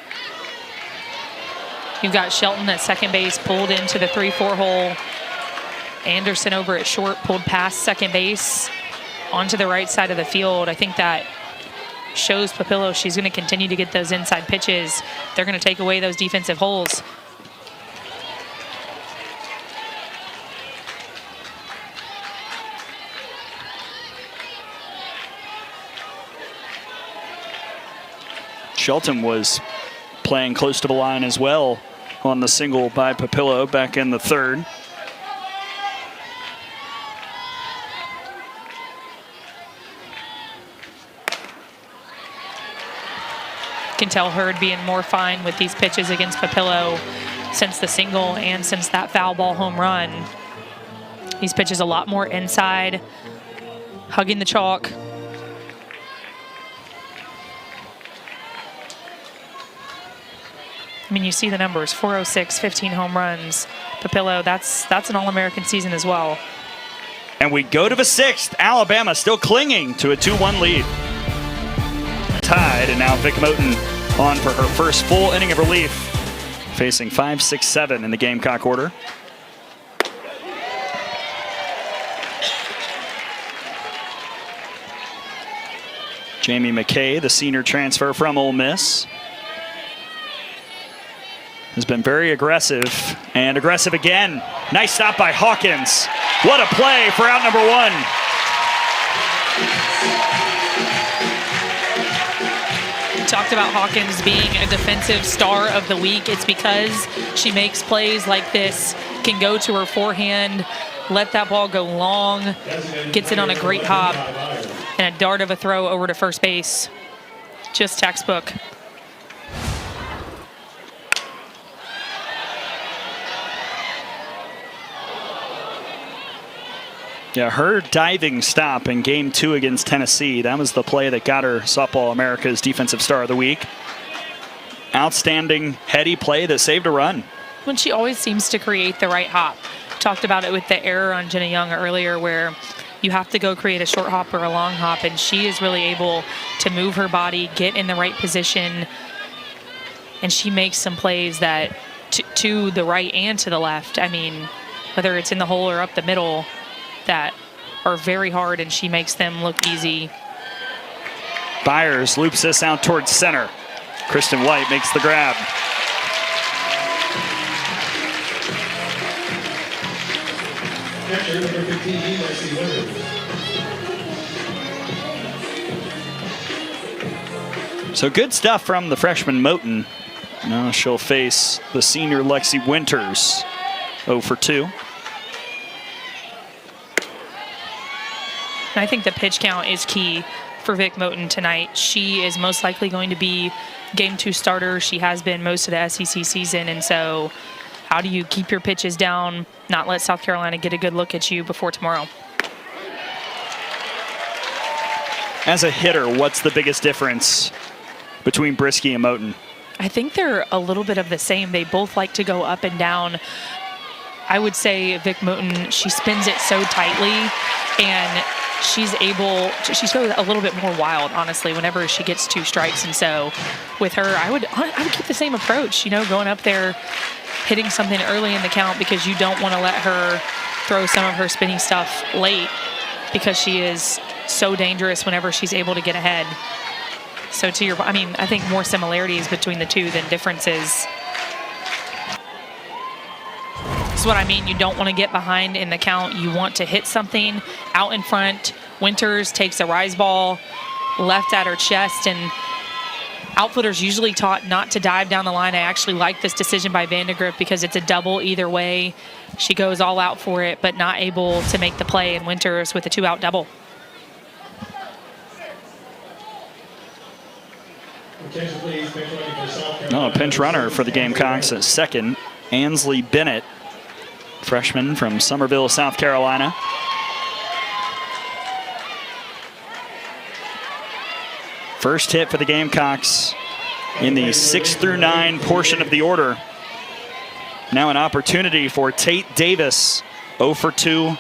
You've got Shelton at second base pulled into the 3-4 hole. Anderson over at short, pulled past second base onto the right side of the field. I think that shows Papillo she's going to continue to get those inside pitches. They're going to take away those defensive holes. Shelton was playing close to the line as well on the single by Papillo back in the third. Can tell Hurd being more fine with these pitches against Papillo since the single and since that foul ball home run. These pitches a lot more inside, hugging the chalk. I mean, you see the numbers, 406, 15 home runs. Papillo, that's an All-American season as well. And we go to the sixth. Alabama still clinging to a 2-1 lead. Tied, and now Vic Moten on for her first full inning of relief, facing 5, 6, 7 in the Gamecock order. Jamie McKay, the senior transfer from Ole Miss, has been very aggressive, and aggressive again. Nice stop by Hawkins. What a play for out number one. Talked about Hawkins being a defensive star of the week. It's because she makes plays like this, can go to her forehand, let that ball go long, gets it on a great hop, and a dart of a throw over to first base. Just textbook. Yeah, her diving stop in Game 2 against Tennessee, that was the play that got her Softball America's Defensive Star of the Week. Outstanding, heady play that saved a run. When she always seems to create the right hop. Talked about it with the error on Jenna Young earlier, where you have to go create a short hop or a long hop, and she is really able to move her body, get in the right position, and she makes some plays that to the right and to the left. I mean, whether it's in the hole or up the middle, that are very hard, and she makes them look easy. Byers loops this out towards center. Kristen White makes the grab. Catcher number 15, Leslie Winters. So good stuff from the freshman Moten. Now she'll face the senior Lexi Winters. 0 for 2. I think the pitch count is key for Vic Moten tonight. She is most likely going to be Game 2 starter. She has been most of the SEC season, and so how do you keep your pitches down, not let South Carolina get a good look at you before tomorrow? As a hitter, what's the biggest difference between Brisky and Moten? I think they're a little bit of the same. They both like to go up and down. I would say Vic Moten, she spins it so tightly, and she's goes a little bit more wild, honestly, whenever she gets 2 strikes. And so with her, I would keep the same approach, you know, going up there, hitting something early in the count, because you don't want to let her throw some of her spinning stuff late, because she is so dangerous whenever she's able to get ahead. So to your, I mean, I think more similarities between the two than differences. That's what I mean. You don't want to get behind in the count. You want to hit something out in front. Winters takes a rise ball left at her chest, and outfielders usually taught not to dive down the line. I actually like this decision by Vandegrift because it's a double either way. She goes all out for it, but not able to make the play, and Winters with a 2-out double. A pinch runner for the Gamecocks at second. Ansley Bennett, freshman from Summerville, South Carolina. First hit for the Gamecocks in the 6 through 9 portion of the order. Now an opportunity for Tate Davis, 0 for 2.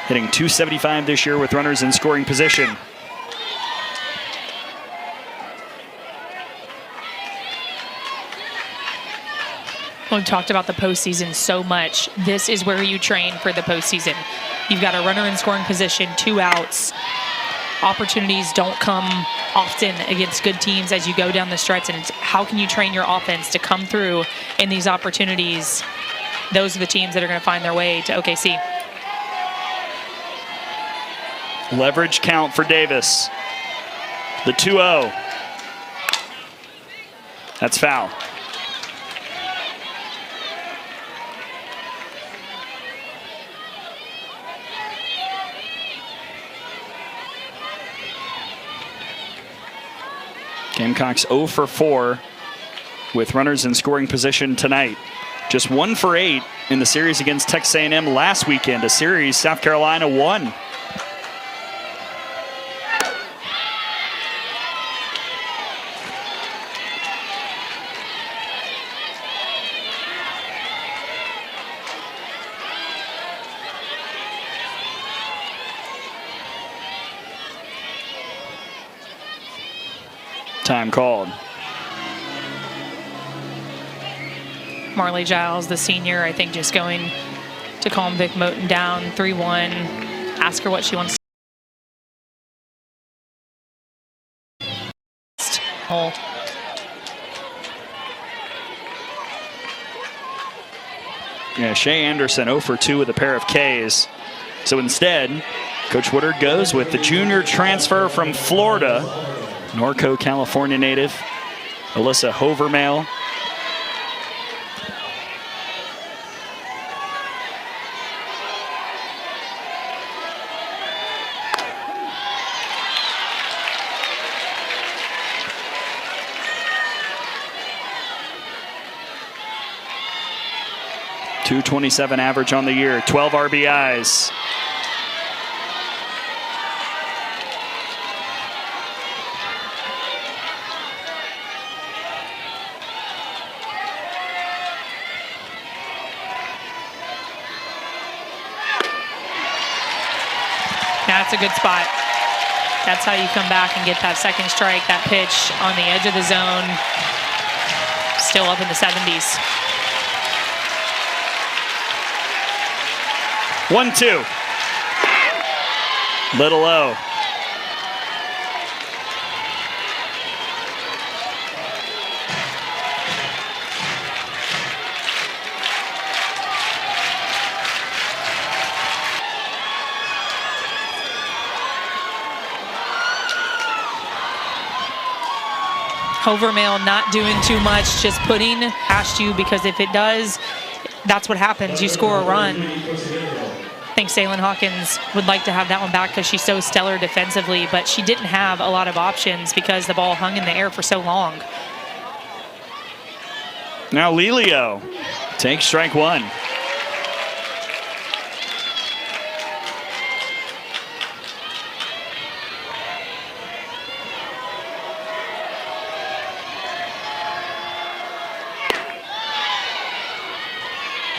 Hitting .275 this year with runners in scoring position. We've talked about the postseason so much. This is where you train for the postseason. You've got a runner in scoring position, 2 outs. Opportunities don't come often against good teams as you go down the stretch, and it's how can you train your offense to come through in these opportunities? Those are the teams that are going to find their way to OKC. Leverage count for Davis. The 2-0. That's foul. Gamecocks 0 for 4 with runners in scoring position tonight. Just 1 for 8 in the series against Texas A&M last weekend, a series South Carolina won. Time called. Marley Giles, the senior, I think just going to calm Vic Moten down, 3-1, ask her what she wants to hold. Yeah, Shea Anderson 0 for 2 with a pair of Ks. So instead, Coach Woodard goes with the junior transfer from Florida, Norco, California native, Alyssa Hovermail. .227 average on the year, 12 RBIs. That's a good spot. That's how you come back and get that second strike, that pitch on the edge of the zone, still up in the 70s. 1-2. Little low. Hovermail not doing too much, just putting past you, because if it does, that's what happens. You score a run. I think Salen Hawkins would like to have that one back because she's so stellar defensively, but she didn't have a lot of options because the ball hung in the air for so long. Now Lelio takes strike 1.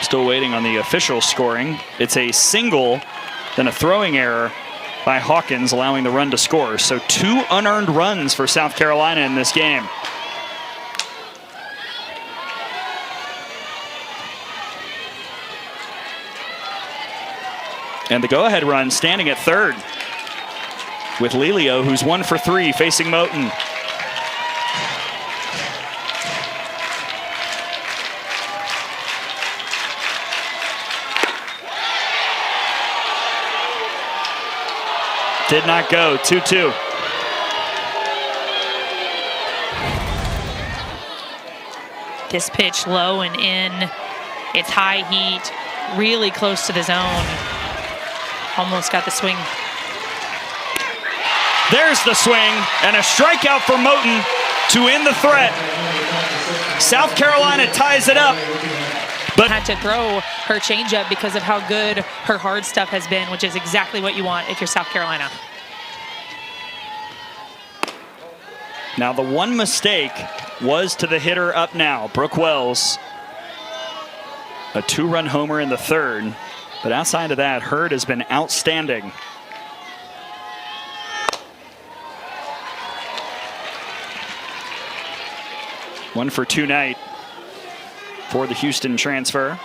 Still waiting on the official scoring. It's a single, then a throwing error by Hawkins, allowing the run to score. So 2 unearned runs for South Carolina in this game. And the go-ahead run standing at third with Lelio, who's 1 for 3 facing Moten. Did not go, 2-2. This pitch low and in. It's high heat, really close to the zone. Almost got the swing. There's the swing, and a strikeout for Moten to end the threat. South Carolina ties it up. But had to throw her changeup because of how good her hard stuff has been, which is exactly what you want if you're South Carolina. Now the one mistake was to the hitter up now, Brooke Wells. A 2-run homer in the third, but outside of that, Hurd has been outstanding. One for 2 night. for the Houston transfer.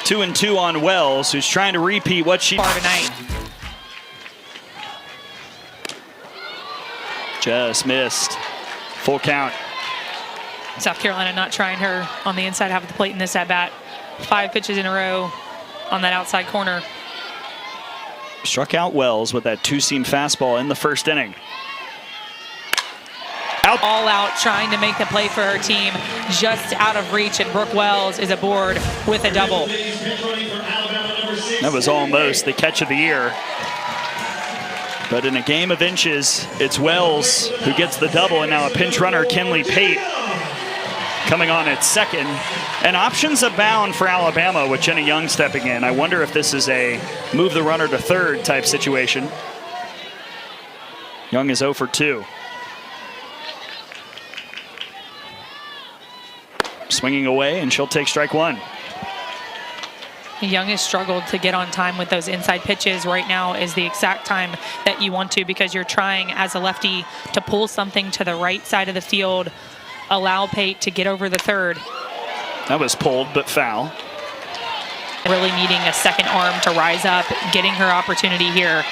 Two and two on Wells, who's trying to repeat what she Far tonight. just missed. Full count. South Carolina not trying her on the inside half of the plate in this at-bat. 5 pitches in a row on that outside corner. Struck out Wells with that two-seam fastball in the first inning. Out. All out trying to make the play for her team. Just out of reach, and Brooke Wells is aboard with a double. That was almost the catch of the year. But in a game of inches, it's Wells who gets the double, and now a pinch runner, Kinley Pate, coming on at second. And options abound for Alabama with Jenna Young stepping in. I wonder if this is a move the runner to third type situation. Young is 0 for 2. Swinging away, and she'll take strike one. Young has struggled to get on time with those inside pitches. Right now is the exact time that you want to, because you're trying as a lefty to pull something to the right side of the field, allow Pate to get over the third. That was pulled, but foul. Really needing a second arm to rise up, getting her opportunity here.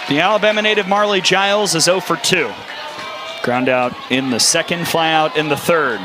The Alabama native Marley Giles is 0 for 2. Ground out in the second, fly out in the third.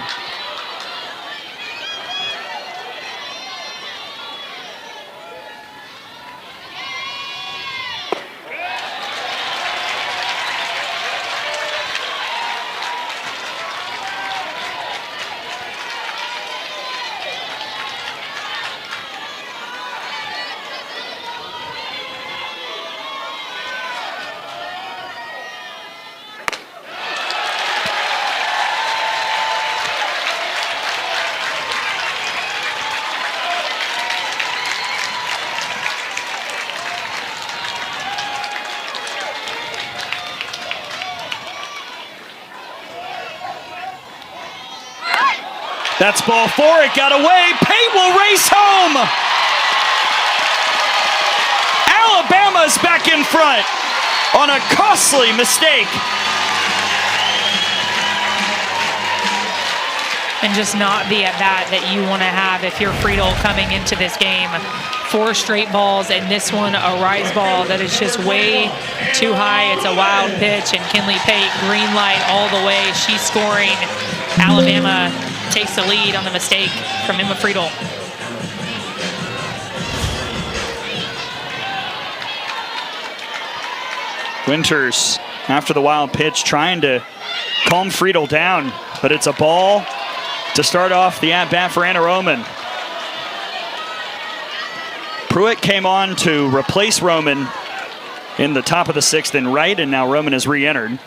That's ball 4. It got away. Pate will race home. Alabama's back in front on a costly mistake. And just not the at-bat that you want to have if you're Friedel coming into this game. 4 straight balls, and this one a rise ball that is just way too high. It's a wild pitch, and Kinley Pate, green light all the way. She's scoring. Alabama takes the lead on the mistake from Emma Friedel. Winters, after the wild pitch, trying to calm Friedel down, but it's a ball to start off the at-bat for Anna Roman. Pruitt came on to replace Roman in the top of the 6th in right, and now Roman has re-entered.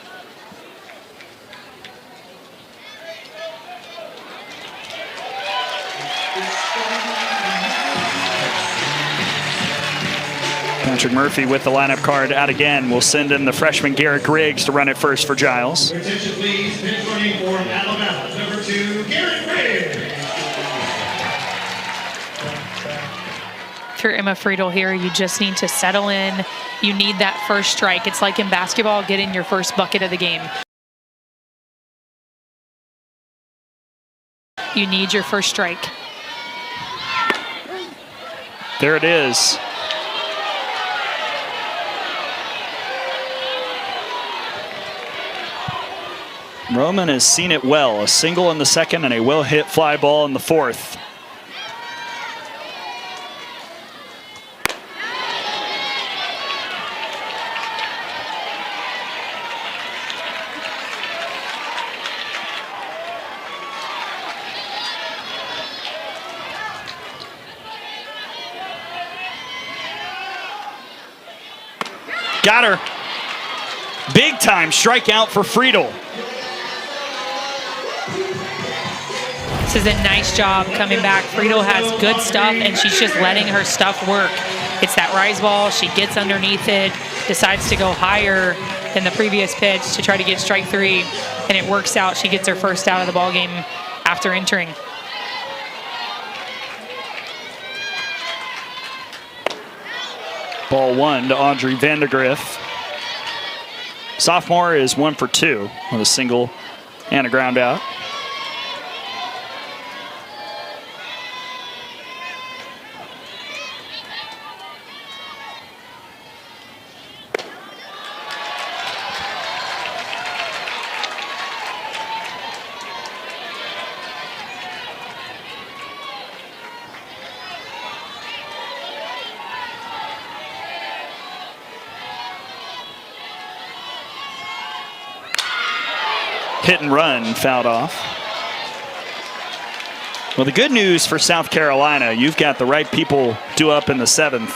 Patrick Murphy with the lineup card out again. Will send in the freshman Garrett Griggs to run it first for Giles. Attention please, pinch running for Alabama, number 2, Garrett Griggs. If you're Emma Friedel here, you just need to settle in. You need that first strike. It's like in basketball, getting your first bucket of the game. You need your first strike. There it is. Roman has seen it well. A single in the second and a well-hit fly ball in the fourth. Got her. Big time strikeout for Friedel. This is a nice job coming back. Friedel has good stuff, and she's just letting her stuff work. It's that rise ball. She gets underneath it, decides to go higher than the previous pitch to try to get strike 3, and it works out. She gets her first out of the ball game after entering. Ball 1 to Audrey Vandergriff. Sophomore is 1 for 2 with a single and a ground out. Hit and run, fouled off. Well, the good news for South Carolina, you've got the right people due up in the 7th.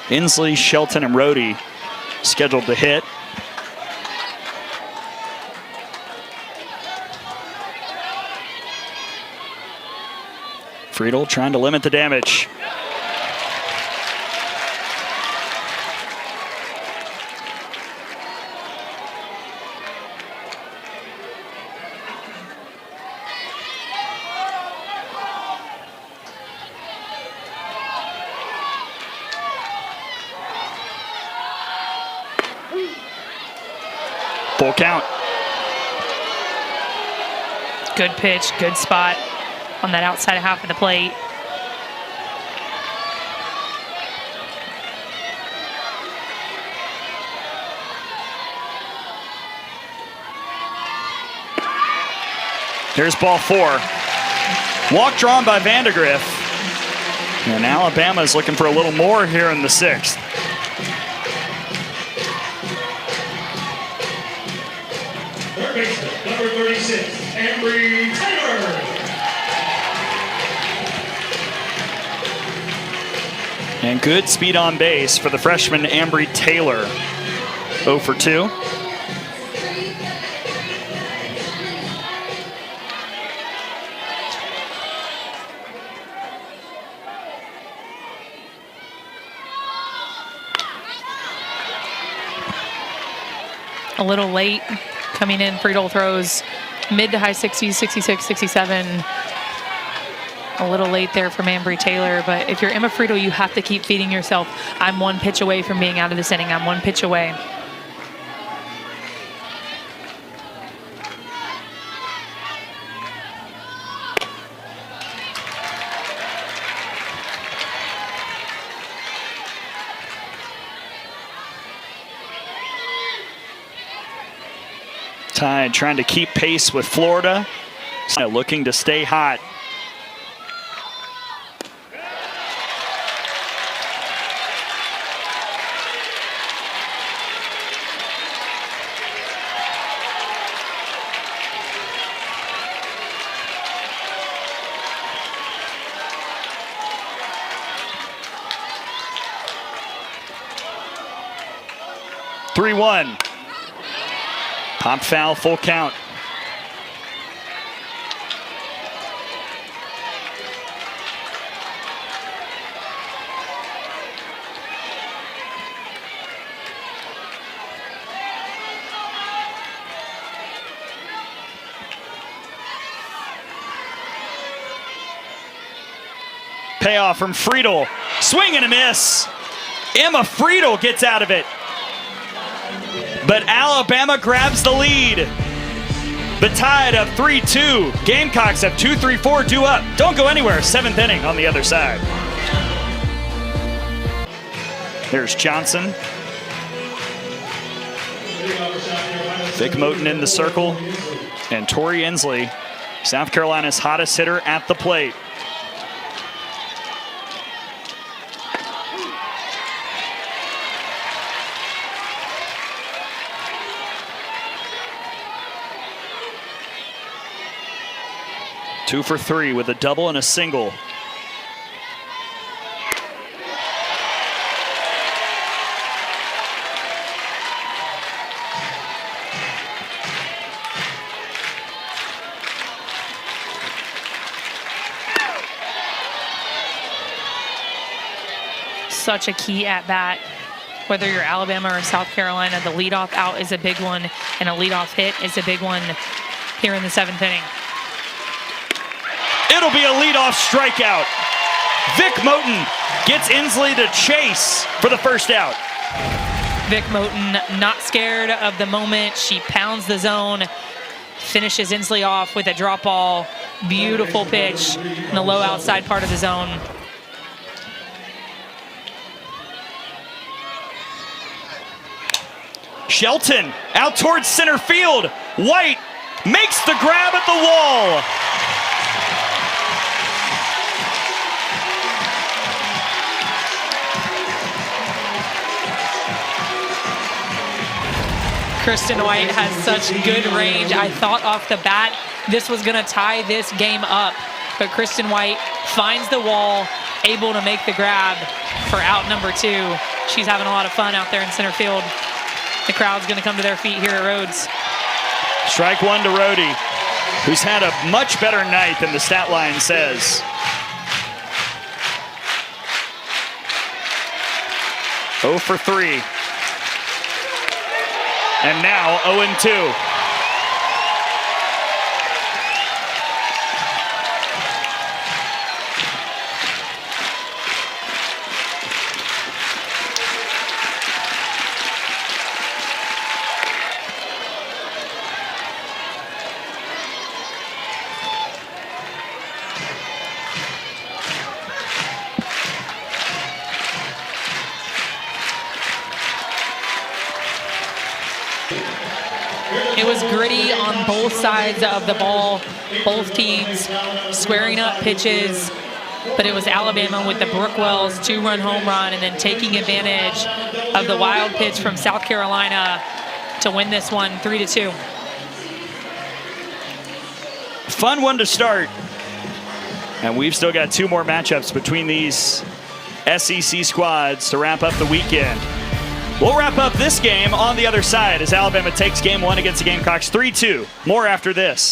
Inslee, Shelton, and Rohde scheduled to hit. Friedel trying to limit the damage. Full count. Good pitch, good spot on that outside half of the plate. Here's ball 4. Walk drawn by Vandergriff. And Alabama's looking for a little more here in the 6th. Third baseman, number 36, Ambry Taylor. And good speed on base for the freshman Ambry Taylor. 0 for 2. A little late coming in. Friedel throws mid to high 60s, 66, 67. A little late there from Ambry Taylor, but if you're Emma Friedel, you have to keep feeding yourself. I'm 1 pitch away from being out of this inning. I'm 1 pitch away. Tide trying to keep pace with Florida, looking to stay hot. Three 1. Pop foul, full count. Payoff from Friedel. Swing and a miss. Emma Friedel gets out of it. But Alabama grabs the lead. The Tide up 3-2. Gamecocks have 2-3-4 due up. Don't go anywhere. 7th inning on the other side. There's Johnson. Vic Moten in the circle. And Tori Inslee, South Carolina's hottest hitter at the plate. Two for 3 with a double and a single. such a key at bat. Whether you're Alabama or South Carolina, the leadoff out is a big one, and a leadoff hit is a big one here in the 7th inning. It'll be a leadoff strikeout. Vic Moten gets Inslee to chase for the first out. Vic Moten not scared of the moment. She pounds the zone, finishes Inslee off with a drop ball. Beautiful pitch in the low outside part of the zone. Shelton out towards center field. White makes the grab at the wall. Kristen White has such good range. I thought off the bat this was going to tie this game up, but Kristen White finds the wall, able to make the grab for out number 2. She's having a lot of fun out there in center field. The crowd's going to come to their feet here at Rhodes. Strike 1 to Rhodey, who's had a much better night than the stat line says. Oh for 3. And now 0-2. It was gritty on both sides of the ball, both teams squaring up pitches, but it was Alabama with the Brookwell's 2-run home run and then taking advantage of the wild pitch from South Carolina to win this one 3-2. Fun one to start. And we've still got 2 more matchups between these SEC squads to wrap up the weekend. We'll wrap up this game on the other side as Alabama takes game 1 against the Gamecocks 3-2. More after this.